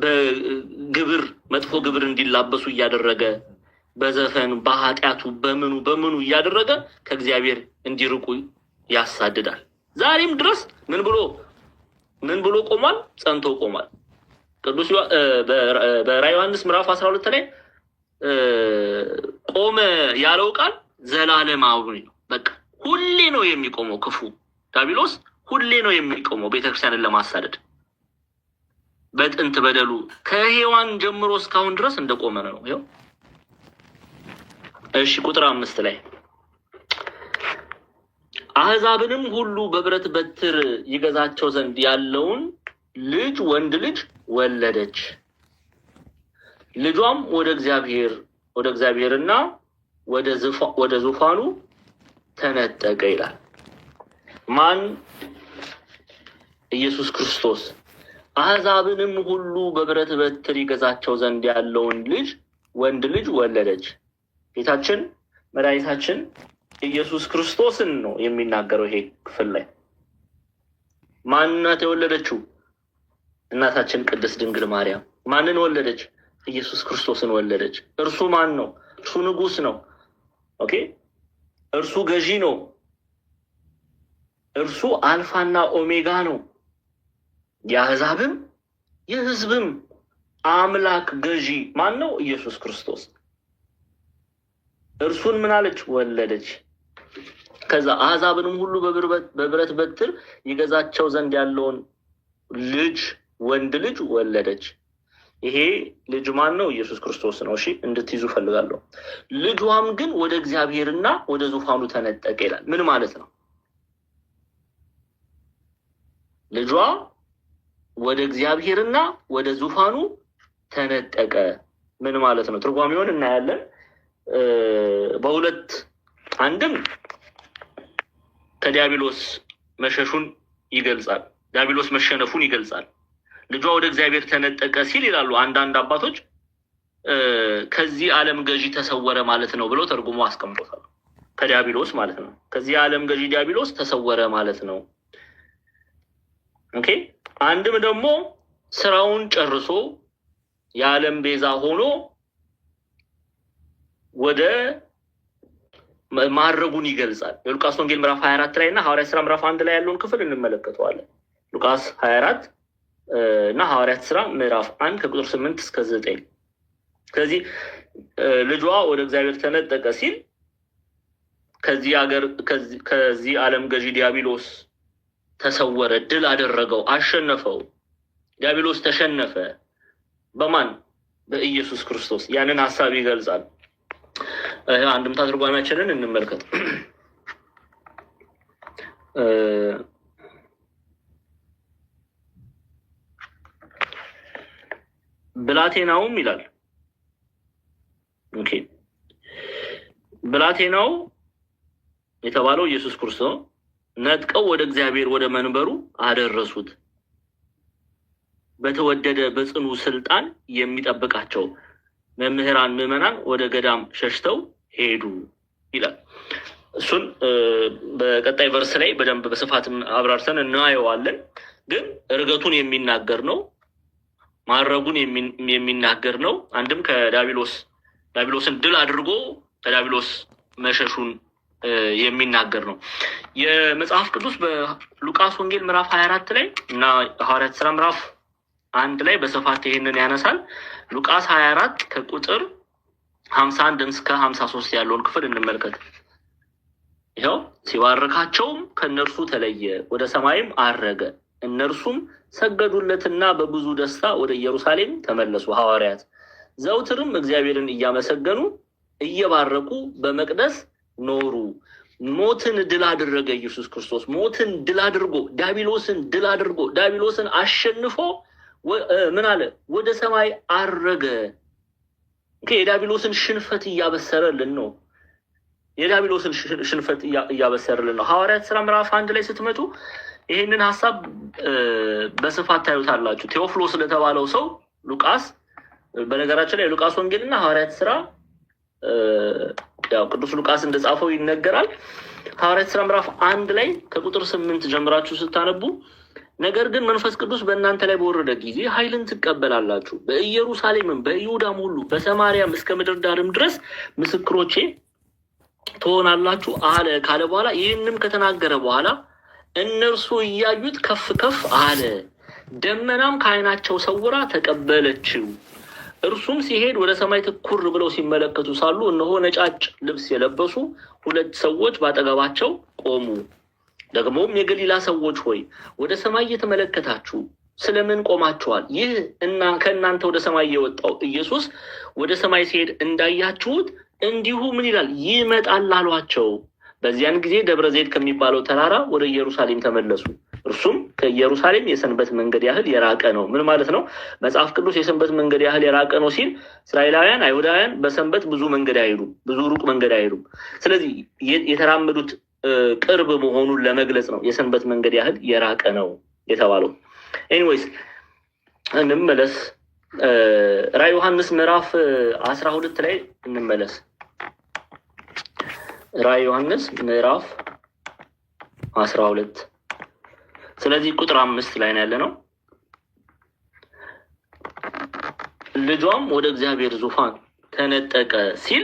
በግብር መጥፎ ግብር እንዲላበሱ እያደረገ በዘፈን በኃጢአቱ በምኑ እያደረገ ከእግዚአብሔር እንዲርቁ ያሳድዳል። ዛሬም ድረስ ምን ብሎ ቆሟል? ጸንቶ ቆሟል። ቅዱስ በራዕየ ዮሐንስ ምዕራፍ 12 ላይ ቆመ ያለው ቃል ዘላለማዊ ነው። በቃ ሁሌ ነው የሚቆመው። ክፉ ዲያብሎስ ሁሌ ነው የሚቆመው ቤተክርስቲያንን ለማሳደድ። በጥንት በደሉ ከሔዋን ጀምሮ እስካሁን ድረስ እንደቆመ ነው። ይኸው እሺ ቁጥር 5 ላይ አሕዛብንም ሁሉ በብረት በትር ይገዛቸው ዘንድ ያለውን ወንድ ልጅ ወለደች። ልጇም ወደ እግዚአብሔርና ወደ ዙፋኑ ተነጠቀ ይላል። ማን? ኢየሱስ ክርስቶስ። አሕዛብንም ሁሉ በብረት በትር ይገዛቸው ዘንድ ያለውን ወንድ ልጅ ወለደች። ጌታችን መድኃኒታችን ኢየሱስ ክርስቶስን ነው የሚናገረው ይሄ ክፍል ላይ። ማን ናት የወለደችው? እናታችን ቅድስት ድንግል ማርያም ማንን ወለደች? ኢየሱስ ክርስቶስን ወለደች። እርሱ ማን ነው? እርሱ ንጉስ ነው። ኦኬ፣ እርሱ ገዢ ነው። እርሱ አልፋና ኦሜጋ ነው። የአሕዛብም የሕዝብም አምላክ ገዢ ማን ነው? ኢየሱስ ክርስቶስ። እርሱን ምን አለች? ወለደች። ከዛ አሕዛብንም ሁሉ በብረት በትር ይገዛቸው ዘንድ ያለውን ልጅ ወንድ ልጅ ወለደች። ይሄ ልጅ ማን ነው? ኢየሱስ ክርስቶስ ነው። እሺ እንድትይዙ ፈልጋለሁ። ልጇም ግን ወደ እግዚአብሔርና ወደ ዙፋኑ ተነጠቀ ይላል። ምን ማለት ነው? ልጇ ወደ እግዚአብሔርና ወደ ዙፋኑ ተነጠቀ ምን ማለት ነው? ትርጓሜውን እናያለን። በሁለት አንድም ከዲያብሎስ መሸሹን ይገልጻል፣ ዲያብሎስ መሸነፉን ይገልጻል። ልጇ ወደ እግዚአብሔር ተነጠቀ ሲል ይላሉ አንዳንድ አባቶች ከዚህ ዓለም ገዢ ተሰወረ ማለት ነው ብለው ተርጉሞ አስቀምጦታል። ከዲያብሎስ ማለት ነው። ከዚህ ዓለም ገዢ ዲያብሎስ ተሰወረ ማለት ነው። ኦኬ። አንድም ደግሞ ስራውን ጨርሶ የዓለም ቤዛ ሆኖ ወደ ማረጉን ይገልጻል። የሉቃስ ወንጌል ምዕራፍ 24 ላይ እና ሐዋርያት ሥራ ምዕራፍ 1 ላይ ያለውን ክፍል እንመለከተዋለን። ሉቃስ 24 እና ሐዋርያት ሥራ ምዕራፍ 1 ከቁጥር 8 እስከ 9። ስለዚህ ልጇ ወደ እግዚአብሔር ተነጠቀ ሲል ከዚህ ዓለም ገዢ ዲያብሎስ ተሰወረ፣ ድል አደረገው፣ አሸነፈው። ዲያብሎስ ተሸነፈ በማን? በኢየሱስ ክርስቶስ። ያንን ሐሳብ ይገልጻል። አንድምታ ትርጓሜያችንን እንመልከት። ብላቴናውም ይላል። ኦኬ፣ ብላቴናው የተባለው ኢየሱስ ክርስቶስ ነጥቀው ወደ እግዚአብሔር ወደ መንበሩ አደረሱት፣ በተወደደ በጽኑ ስልጣን የሚጠብቃቸው መምህራን ምዕመናን ወደ ገዳም ሸሽተው ሄዱ ይላል። እሱን በቀጣይ ቨርስ ላይ በደንብ በስፋት አብራርተን እናየዋለን። ግን እርገቱን የሚናገር ነው፣ ማረጉን የሚናገር ነው። አንድም ዲያብሎስን ድል አድርጎ ከዲያብሎስ መሸሹን የሚናገር ነው። የመጽሐፍ ቅዱስ በሉቃስ ወንጌል ምዕራፍ 24 ላይ እና ሐዋርያት ሥራ ምዕራፍ 1 ላይ በስፋት ይሄንን ያነሳል። ሉቃስ 24 ከቁጥር 51 እስከ 53 ያለውን ክፍል እንመልከት። ይኸው ሲባርካቸውም ከእነርሱ ተለየ፣ ወደ ሰማይም አረገ። እነርሱም ሰገዱለትና በብዙ ደስታ ወደ ኢየሩሳሌም ተመለሱ። ሐዋርያት ዘውትርም እግዚአብሔርን እያመሰገኑ እየባረኩ በመቅደስ ኖሩ። ሞትን ድል አደረገ ኢየሱስ ክርስቶስ። ሞትን ድል አድርጎ ዲያብሎስን ድል አድርጎ ዲያብሎስን አሸንፎ ምን አለ? ወደ ሰማይ አረገ። የዲያብሎስን ሽንፈት እያበሰረልን ነው። የዲያብሎስን ሽንፈት እያበሰረልን ነው። ሐዋርያት ሥራ ምዕራፍ 1 ላይ ስትመጡ ይህንን ሐሳብ በስፋት ታዩታላችሁ። ቴዎፍሎስ ለተባለው ሰው ሉቃስ፣ በነገራችን ላይ ሉቃስ ወንጌልና ሐዋርያት ሥራ ያው ቅዱስ ሉቃስ እንደጻፈው ይነገራል። ሐዋርያት ሥራ ምዕራፍ 1 ላይ ከቁጥር 8 ጀምራችሁ ስታነቡ ነገር ግን መንፈስ ቅዱስ በእናንተ ላይ በወረደ ጊዜ ኃይልን ትቀበላላችሁ፣ በኢየሩሳሌምም በይሁዳም ሁሉ በሰማርያም እስከ ምድር ዳርም ድረስ ምስክሮቼ ትሆናላችሁ አለ ካለ በኋላ ይህንም ከተናገረ በኋላ እነርሱ እያዩት ከፍ ከፍ አለ፣ ደመናም ከዓይናቸው ሰውራ ተቀበለችው። እርሱም ሲሄድ ወደ ሰማይ ትኩር ብለው ሲመለከቱ ሳሉ እነሆ ነጫጭ ልብስ የለበሱ 2 ሰዎች ባጠገባቸው ቆሙ። ደግሞም የገሊላ ሰዎች ሆይ ወደ ሰማይ እየተመለከታችሁ ስለምን ቆማችኋል? ይህ ከእናንተ ወደ ሰማይ የወጣው ኢየሱስ ወደ ሰማይ ሲሄድ እንዳያችሁት እንዲሁ ምን ይላል? ይመጣል አሏቸው። በዚያን ጊዜ ደብረ ዘይት ከሚባለው ተራራ ወደ ኢየሩሳሌም ተመለሱ። እርሱም ከኢየሩሳሌም የሰንበት መንገድ ያህል የራቀ ነው። ምን ማለት ነው? መጽሐፍ ቅዱስ የሰንበት መንገድ ያህል የራቀ ነው ሲል እስራኤላውያን አይሁዳውያን በሰንበት ብዙ መንገድ አይሄዱም፣ ብዙ ሩቅ መንገድ አይሄዱም። ስለዚህ የተራመዱት ቅርብ መሆኑን ለመግለጽ ነው የሰንበት መንገድ ያህል የራቀ ነው የተባለው። ኤኒዌይስ እንመለስ። ራዕየ ዮሐንስ ምዕራፍ 12 ላይ እንመለስ። ራዕየ ዮሐንስ ምዕራፍ 12 ስለዚህ ቁጥር 5 ላይ ነው ያለነው። ልጇም ወደ እግዚአብሔር ዙፋን ተነጠቀ ሲል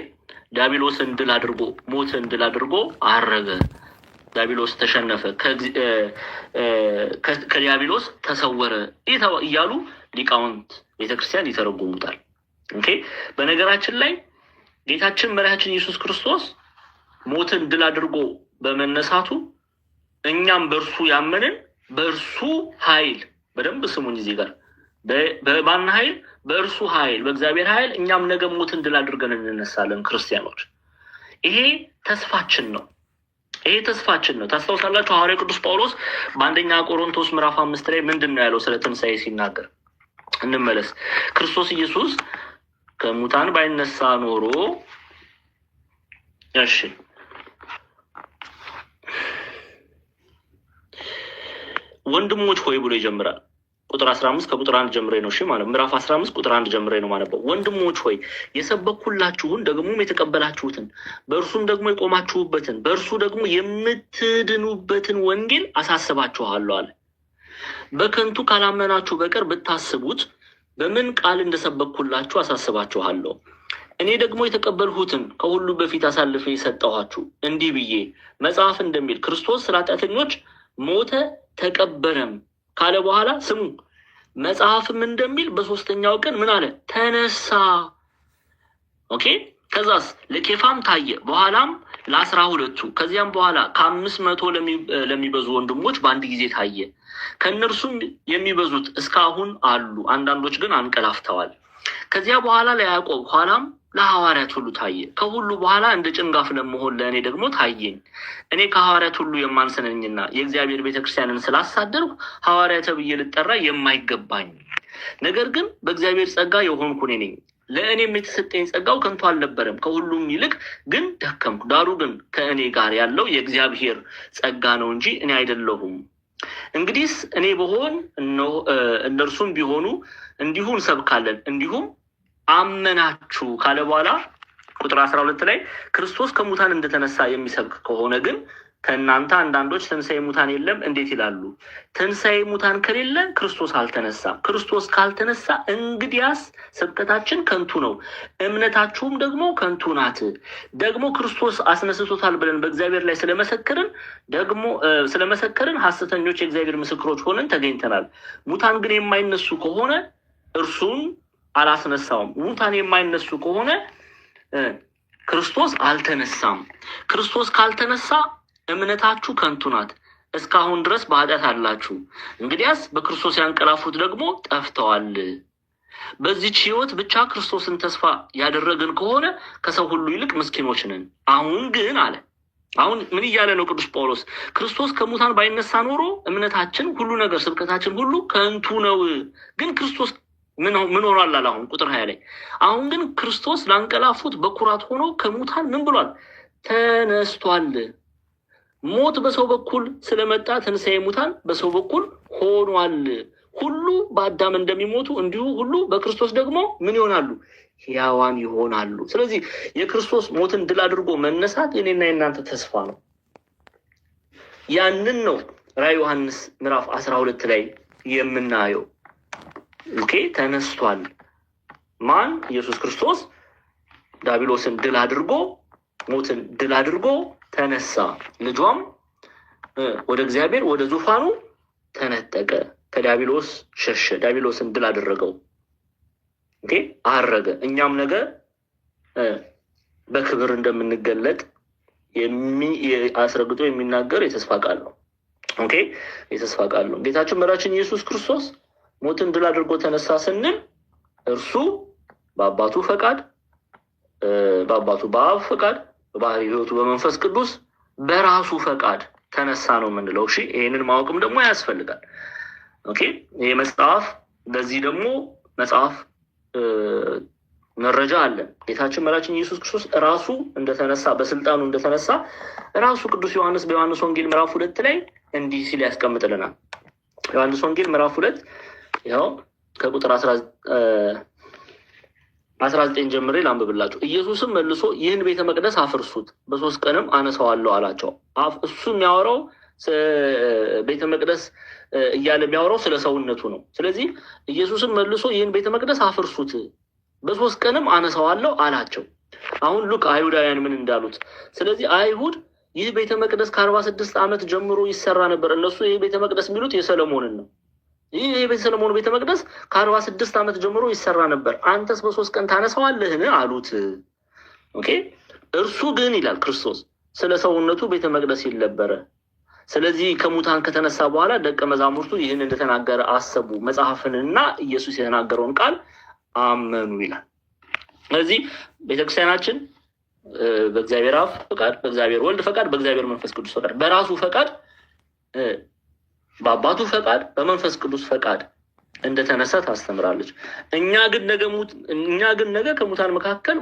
ዲያብሎስን ድል አድርጎ ሞትን ድል አድርጎ አረገ። ዲያብሎስ ተሸነፈ፣ ከዲያብሎስ ተሰወረ እያሉ ሊቃውንት ቤተክርስቲያን ይተረጉሙታል። ኦኬ። በነገራችን ላይ ጌታችን መድኃኒታችን ኢየሱስ ክርስቶስ ሞትን ድል አድርጎ በመነሳቱ እኛም በእርሱ ያመንን በእርሱ ኃይል፣ በደንብ ስሙኝ እዚህ ጋር በማን ኃይል? በእርሱ ኃይል፣ በእግዚአብሔር ኃይል እኛም ነገ ሞትን ድል አድርገን እንነሳለን ክርስቲያኖች። ይሄ ተስፋችን ነው። ይሄ ተስፋችን ነው። ታስታውሳላችሁ ሐዋርያው ቅዱስ ጳውሎስ በአንደኛ ቆሮንቶስ ምዕራፍ 5 ላይ ምንድን ነው ያለው ስለ ትንሣኤ ሲናገር? እንመለስ። ክርስቶስ ኢየሱስ ከሙታን ባይነሳ ኖሮ እሺ ወንድሞች ሆይ ብሎ ይጀምራል። ቁጥር 15 ከቁጥር 1 ጀምሬ ነው። እሺ ማለት ምዕራፍ 15 ቁጥር 1 ጀምሬ ነው ማለት ነው። ወንድሞች ሆይ የሰበኩላችሁን ደግሞም የተቀበላችሁትን በእርሱም ደግሞ የቆማችሁበትን በእርሱ ደግሞ የምትድኑበትን ወንጌል አሳስባችኋለሁ አለ። በከንቱ ካላመናችሁ በቀር ብታስቡት በምን ቃል እንደሰበኩላችሁ አሳስባችኋለሁ። እኔ ደግሞ የተቀበልሁትን ከሁሉ በፊት አሳልፌ የሰጠኋችሁ እንዲህ ብዬ መጽሐፍ እንደሚል ክርስቶስ ስለ ኃጢአተኞች ሞተ ተቀበረም ካለ በኋላ ስሙ፣ መጽሐፍም እንደሚል በሶስተኛው ቀን ምን አለ? ተነሳ። ኦኬ። ከዛስ ለኬፋም ታየ፣ በኋላም ለ12ቱ፣ ከዚያም በኋላ ከ500 ለሚበዙ ወንድሞች በአንድ ጊዜ ታየ። ከእነርሱም የሚበዙት እስካሁን አሉ፣ አንዳንዶች ግን አንቀላፍተዋል። ከዚያ በኋላ ለያዕቆብ ኋላም ለሐዋርያት ሁሉ ታየ። ከሁሉ በኋላ እንደ ጭንጋፍ ለመሆን ለእኔ ደግሞ ታየኝ። እኔ ከሐዋርያት ሁሉ የማንሰነኝና የእግዚአብሔር ቤተክርስቲያንን ስላሳደርኩ ሐዋርያ ተብዬ ልጠራ የማይገባኝ፣ ነገር ግን በእግዚአብሔር ጸጋ የሆንኩ እኔ ነኝ። ለእኔም የተሰጠኝ ጸጋው ከንቱ አልነበረም፣ ከሁሉም ይልቅ ግን ደከምኩ። ዳሩ ግን ከእኔ ጋር ያለው የእግዚአብሔር ጸጋ ነው እንጂ እኔ አይደለሁም። እንግዲህስ እኔ ብሆን እነርሱም ቢሆኑ እንዲሁ እንሰብካለን፣ እንዲሁም አመናችሁ ካለ በኋላ ቁጥር 12 ላይ ክርስቶስ ከሙታን እንደተነሳ የሚሰብክ ከሆነ ግን ከእናንተ አንዳንዶች ትንሣኤ ሙታን የለም እንዴት ይላሉ? ትንሣኤ ሙታን ከሌለ ክርስቶስ አልተነሳም። ክርስቶስ ካልተነሳ እንግዲያስ ስብከታችን ከንቱ ነው፣ እምነታችሁም ደግሞ ከንቱ ናት። ደግሞ ክርስቶስ አስነስቶታል ብለን በእግዚአብሔር ላይ ስለመሰከርን ሐሰተኞች የእግዚአብሔር ምስክሮች ሆነን ተገኝተናል። ሙታን ግን የማይነሱ ከሆነ እርሱን አላስነሳውም። ሙታን የማይነሱ ከሆነ ክርስቶስ አልተነሳም። ክርስቶስ ካልተነሳ እምነታችሁ ከንቱ ናት፣ እስካሁን ድረስ በኃጢአት አላችሁ። እንግዲያስ በክርስቶስ ያንቀላፉት ደግሞ ጠፍተዋል። በዚህች ሕይወት ብቻ ክርስቶስን ተስፋ ያደረግን ከሆነ ከሰው ሁሉ ይልቅ ምስኪኖች ነን። አሁን ግን አለ። አሁን ምን እያለ ነው ቅዱስ ጳውሎስ? ክርስቶስ ከሙታን ባይነሳ ኖሮ እምነታችን፣ ሁሉ ነገር፣ ስብከታችን ሁሉ ከንቱ ነው። ግን ክርስቶስ ምን ሆኗል አለ። አሁን ቁጥር 20 ላይ አሁን ግን ክርስቶስ ላንቀላፉት በኩራት ሆኖ ከሙታን ምን ብሏል? ተነስቷል። ሞት በሰው በኩል ስለመጣ ትንሣኤ ሙታን በሰው በኩል ሆኗል። ሁሉ በአዳም እንደሚሞቱ እንዲሁ ሁሉ በክርስቶስ ደግሞ ምን ይሆናሉ? ሕያዋን ይሆናሉ። ስለዚህ የክርስቶስ ሞትን ድል አድርጎ መነሳት የኔና የእናንተ ተስፋ ነው። ያንን ነው ራዕየ ዮሐንስ ምዕራፍ 12 ላይ የምናየው። ኦኬ። ተነስቷል። ማን? ኢየሱስ ክርስቶስ ዲያብሎስን ድል አድርጎ ሞትን ድል አድርጎ ተነሳ። ልጇም ወደ እግዚአብሔር ወደ ዙፋኑ ተነጠቀ፣ ከዲያብሎስ ሸሸ፣ ዲያብሎስን ድል አደረገው። ኦኬ። አረገ። እኛም ነገ በክብር እንደምንገለጥ አስረግጦ የሚናገር የተስፋ ቃል ነው። ኦኬ። የተስፋ ቃል ነው። ጌታችን መድኃኒታችን ኢየሱስ ክርስቶስ ሞትን ድል አድርጎ ተነሳ ስንል እርሱ በአባቱ ፈቃድ፣ በአባቱ በአብ ፈቃድ፣ በባህሪ ሕይወቱ በመንፈስ ቅዱስ በራሱ ፈቃድ ተነሳ ነው የምንለው። እሺ፣ ይሄንን ማወቅም ደግሞ ያስፈልጋል። ኦኬ። ይሄ መጽሐፍ ለዚህ ደግሞ መጽሐፍ መረጃ አለ። ጌታችን መድኃኒታችን ኢየሱስ ክርስቶስ ራሱ እንደተነሳ፣ በስልጣኑ እንደተነሳ ራሱ ቅዱስ ዮሐንስ በዮሐንስ ወንጌል ምዕራፍ 2 ላይ እንዲህ ሲል ያስቀምጥልናል። ዮሐንስ ወንጌል ምዕራፍ 2 ያው ከቁጥር 19 ጀምሬ ላንብብላችሁ። ኢየሱስም መልሶ ይህን ቤተ መቅደስ አፍርሱት፣ በ3 ቀንም አነሳዋለሁ አላቸው። እሱ የሚያወራው ቤተ መቅደስ እያለ የሚያወራው ስለ ሰውነቱ ነው። ስለዚህ ኢየሱስም መልሶ ይህን ቤተ መቅደስ አፍርሱት፣ በ3 ቀንም አነሳዋለሁ አላቸው። አሁን ሉክ አይሁዳውያን ምን እንዳሉት። ስለዚህ አይሁድ ይህ ቤተ መቅደስ ከ46 ዓመት ጀምሮ ይሰራ ነበር። እነሱ ይህ ቤተ መቅደስ የሚሉት የሰለሞንን ነው። ይህ የሰለሞን ቤተ መቅደስ ከ46 ዓመት ጀምሮ ይሰራ ነበር። አንተስ በ3 ቀን ታነሳዋለህን አሉት። ኦኬ። እርሱ ግን ይላል ክርስቶስ ስለ ሰውነቱ ቤተ መቅደስ ይል ነበረ። ስለዚህ ከሙታን ከተነሳ በኋላ ደቀ መዛሙርቱ ይህን እንደተናገረ አሰቡ፣ መጽሐፍንና ኢየሱስ የተናገረውን ቃል አመኑ ይላል። ስለዚህ ቤተክርስቲያናችን በእግዚአብሔር አብ ፈቃድ፣ በእግዚአብሔር ወልድ ፈቃድ፣ በእግዚአብሔር መንፈስ ቅዱስ ፈቃድ፣ በራሱ ፈቃድ፣ በአባቱ ፈቃድ፣ በመንፈስ ቅዱስ ፈቃድ እንደተነሳ ታስተምራለች። እኛ ግን ነገ ከሙታን መካከል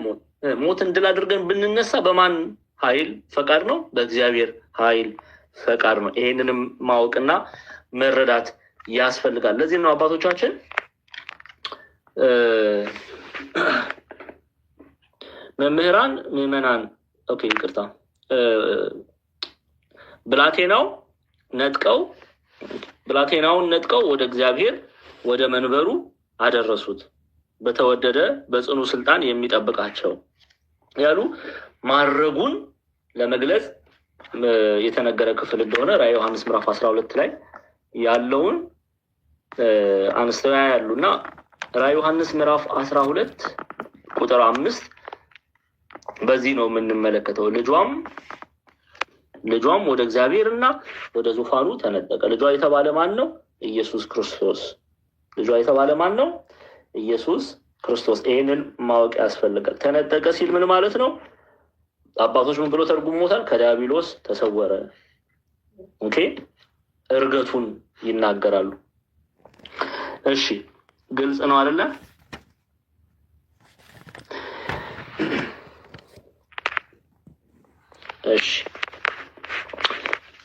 ሞትን ድል አድርገን ብንነሳ በማን ኃይል ፈቃድ ነው? በእግዚአብሔር ኃይል ፈቃድ ነው። ይሄንንም ማወቅና መረዳት ያስፈልጋል። ለዚህ ነው አባቶቻችን መምህራን ምዕመናን ይቅርታ ብላቴናውን ነጥቀው ወደ እግዚአብሔር ወደ መንበሩ አደረሱት፣ በተወደደ በጽኑ ስልጣን የሚጠብቃቸው ያሉ ማረጉን ለመግለጽ የተነገረ ክፍል እንደሆነ ራዕየ ዮሐንስ ምዕራፍ 12 ላይ ያለውን አንስተው ያሉና ራዕየ ዮሐንስ ምዕራፍ 12 ቁጥር 5 በዚህ ነው የምንመለከተው። ልጇም ወደ እግዚአብሔርና ወደ ዙፋኑ ተነጠቀ። ልጇ የተባለ ማን ነው? ኢየሱስ ክርስቶስ። ልጇ የተባለ ማን ነው? ኢየሱስ ክርስቶስ። ይህንን ማወቅ ያስፈልጋል። ተነጠቀ ሲል ምን ማለት ነው? አባቶች ምን ብሎ ተርጉሞታል? ከዲያብሎስ ተሰወረ። ኦኬ፣ እርገቱን ይናገራሉ። እሺ፣ ግልጽ ነው አይደለ? እሺ፣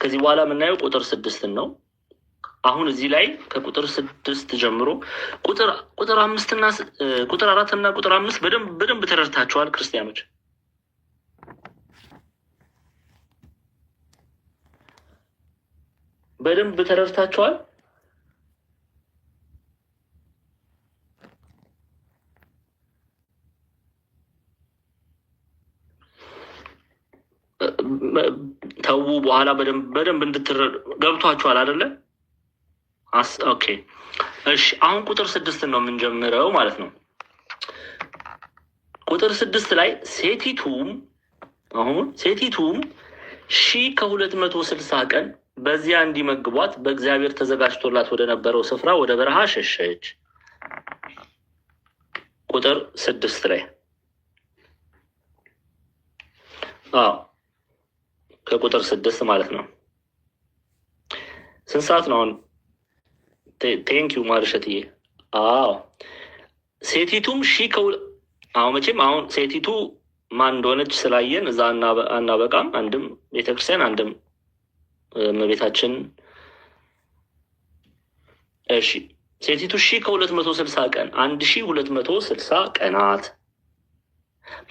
ከዚህ በኋላ የምናየው ቁጥር 6 ነው። አሁን እዚህ ላይ ከቁጥር 6 ጀምሮ ቁጥር 5 እና ቁጥር 4 እና ቁጥር 5 በደንብ ተረድታችኋል ክርስቲያኖች? በደንብ ተረድታችኋል? ተው በኋላ በደንብ እንድትረዱ ገብቷችኋል አይደለ? ኦኬ፣ እሺ። አሁን ቁጥር 6 ነው የምንጀምረው ማለት ነው። ቁጥር 6 ላይ ሴቲቱም 1260 ቀን በዚያ እንዲመግቧት በእግዚአብሔር ተዘጋጅቶላት ወደ ነበረው ስፍራ ወደ በረሃ ሸሸች። ቁጥር 6 ላይ ከቁጥር 6 ማለት ነው። ስንት ሰዓት ነው አሁን? ቴንኪዩ ማርሸትዬ። ሴቲቱም መቼም አሁን ሴቲቱ ማን እንደሆነች ስላየን እዛ አናበቃም። አንድም ቤተክርስቲያን አንድም እመቤታችን። እሺ፣ ሴቲቱ 1260 ቀን 1260 ቀናት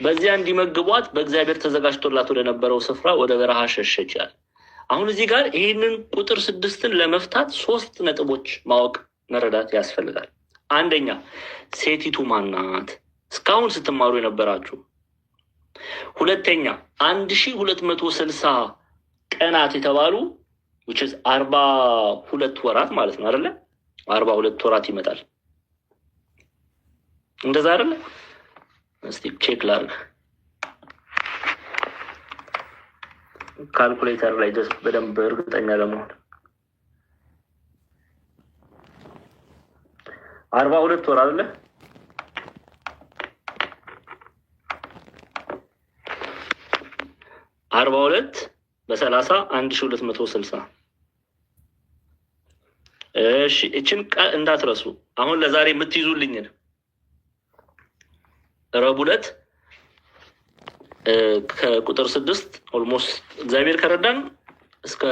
በዚያ እንዲመግቧት በእግዚአብሔር ተዘጋጅቶላት ወደ ነበረው ስፍራ ወደ በረሃ ሸሸች ይላል። አሁን እዚህ ጋር ይህንን ቁጥር 6ን ለመፍታት 3 ነጥቦች ማወቅ መረዳት ያስፈልጋል። አንደኛ፣ ሴቲቱ ማናት? እስካሁን ስትማሩ የነበራችሁ። ሁለተኛ፣ 1260 ቀናት የተባሉ which is 42 ወራት ማለት ነው አይደለ? 42 ወራት ይመጣል። እንደዛ አይደለ? እስቲ ቼክ ላድርግ ካልኩሌተር ላይ በደንብ እርግጠኛ ለመሆን። 42 ወር አይደለ? 42 በ30 1260። እሺ፣ እችን እንዳትረሱ። አሁን ለዛሬ የምትይዙልኝን ረቡዕ ዕለት ከቁጥር 6 ኦልሞስት እግዚአብሔር ከረዳን እስከ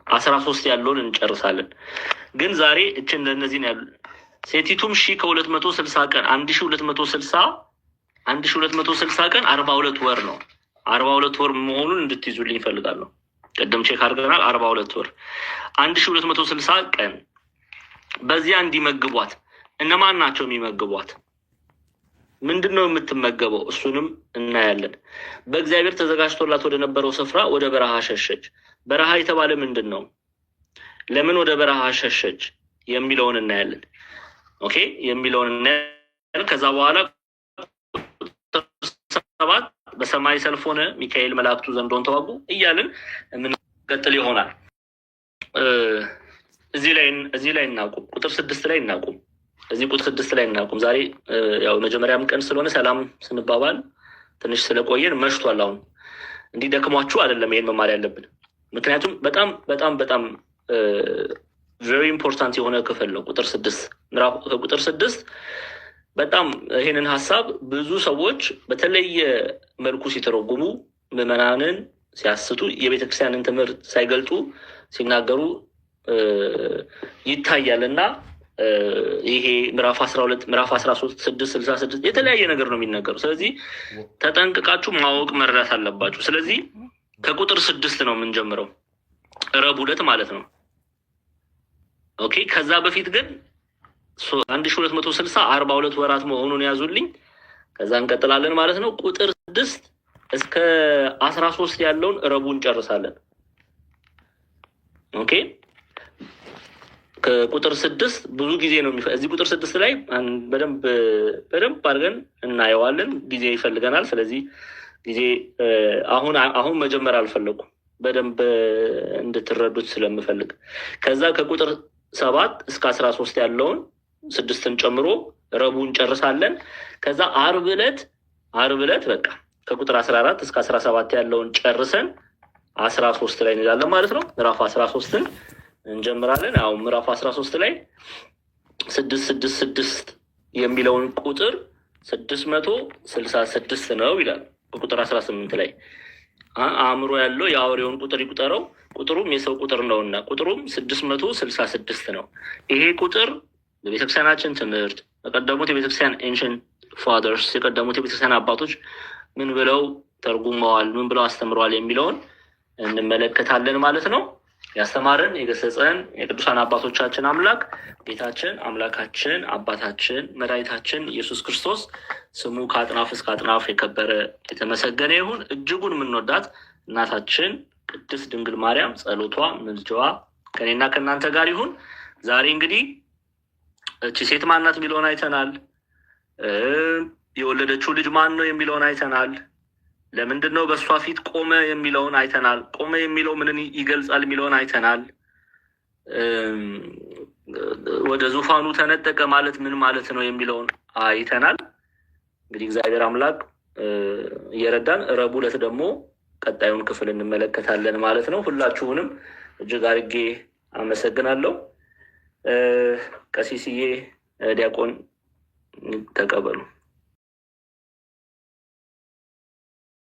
13 ያለውን እንጨርሳለን። ግን ዛሬ እችን ለነዚህ ያሉ ሴቲቱም 1260 ቀን 1260 ቀን 42 ወር ነው። 42 ወር መሆኑን እንድትይዙልኝ ይፈልጋለሁ። ቅድም ቼክ አድርገናል። 42 ወር 1260 ቀን በዚያ እንዲመግቧት። እነማን ናቸው የሚመግቧት? ምንድነው የምትመገበው? እሱንም እናያለን። በእግዚአብሔር ተዘጋጅቶላት ወደ ነበረው ስፍራ ወደ በረሃ ሸሸች። በረሃ የተባለ ምንድን ነው? ለምን ወደ በረሃ ሸሸች የሚለውን እናያለን። ኦኬ የሚለውን እናያለን። ከዛ በኋላ ሰባት በሰማይ ሰልፍ ሆነ፣ ሚካኤል መላእክቱ ዘንዶን ተዋጉ እያልን የምንቀጥል ይሆናል። እዚህ ላይ እናቁም። ቁጥር 6 ላይ እናቁም። እዚህ ቁጥር 6 ላይ እናቁም። ዛሬ ያው መጀመሪያም ቀን ስለሆነ ሰላም ስንባባል ትንሽ ስለቆየን መሽቷል። አሁን እንዲህ ደክሟችሁ አይደለም ይሄን መማር ያለብን፣ ምክንያቱም በጣም በጣም በጣም ቬሪ ኢምፖርታንት የሆነ ክፍል ነው። ቁጥር 6 በጣም ይሄንን ሀሳብ ብዙ ሰዎች በተለየ መልኩ ሲተረጉሙ፣ ምዕመናንን ሲያስቱ፣ የቤተክርስቲያንን ትምህርት ሳይገልጡ ሲናገሩ ይታያል እና ይሄ ምዕራፍ 12 ምዕራፍ 13 666 የተለያየ ነገር ነው የሚነገሩ። ስለዚህ ተጠንቅቃችሁ ማወቅ መረዳት አለባችሁ። ስለዚህ ከቁጥር 6 ነው የምንጀምረው፣ ረቡዕ ዕለት ማለት ነው። ኦኬ ከዛ በፊት ግን 1260 42 ወራት መሆኑን ያዙልኝ። ከዛ እንቀጥላለን ማለት ነው። ቁጥር 6 እስከ 13 ያለውን ረቡዕ እንጨርሳለን። ኦኬ ከቁጥር 6 ብዙ ጊዜ ነው እዚህ ቁጥር 6 ላይ በደንብ አድርገን እናየዋለን። ጊዜ ይፈልገናል። ስለዚህ ጊዜ አሁን መጀመር አልፈለኩም፣ በደንብ እንድትረዱት ስለምፈልግ። ከዛ ከቁጥር 7 እስከ 13 ያለውን 6ን ጨምሮ ረቡዕ እንጨርሳለን። ከዛ ዓርብ ዕለት በቃ ከቁጥር 14 እስከ 17 ያለውን ጨርሰን 13 ላይ እንላለን ማለት ነው። ምዕራፍ 13ን እንጀምራለን። አሁን ምዕራፍ 13 ላይ 666 የሚለውን ቁጥር 666 ነው ይላል። በቁጥር 18 ላይ አእምሮ ያለው የአውሬውን ቁጥር ይቁጠረው፣ ቁጥሩም የሰው ቁጥር ነውና ቁጥሩም 666 ነው። ይሄ ቁጥር በቤተክርስቲያናችን ትምህርት በቀደሙት የቤተክርስቲያን ኤንሽንት ፋዘርስ የቀደሙት የቤተክርስቲያን አባቶች ምን ብለው ተርጉመዋል፣ ምን ብለው አስተምረዋል የሚለውን እንመለከታለን ማለት ነው። ያስተማረን የገሰጸን የቅዱሳን አባቶቻችን አምላክ ጌታችን አምላካችን አባታችን መድኃኒታችን ኢየሱስ ክርስቶስ ስሙ ከአጥናፍ እስከ አጥናፍ የከበረ የተመሰገነ ይሁን። እጅጉን የምንወዳት እናታችን ቅድስት ድንግል ማርያም ጸሎቷ ምልጃዋ ከኔና ከእናንተ ጋር ይሁን። ዛሬ እንግዲህ እቺ ሴት ማናት የሚለውን አይተናል። የወለደችው ልጅ ማን ነው የሚለውን አይተናል። ለምንድን ነው በእሷ ፊት ቆመ የሚለውን አይተናል። ቆመ የሚለው ምንን ይገልጻል የሚለውን አይተናል። ወደ ዙፋኑ ተነጠቀ ማለት ምን ማለት ነው የሚለውን አይተናል። እንግዲህ እግዚአብሔር አምላክ እየረዳን ረቡዕ ዕለት ደግሞ ቀጣዩን ክፍል እንመለከታለን ማለት ነው። ሁላችሁንም እጅግ አድርጌ አመሰግናለሁ። ቀሲስዬ ዲያቆን ተቀበሉ።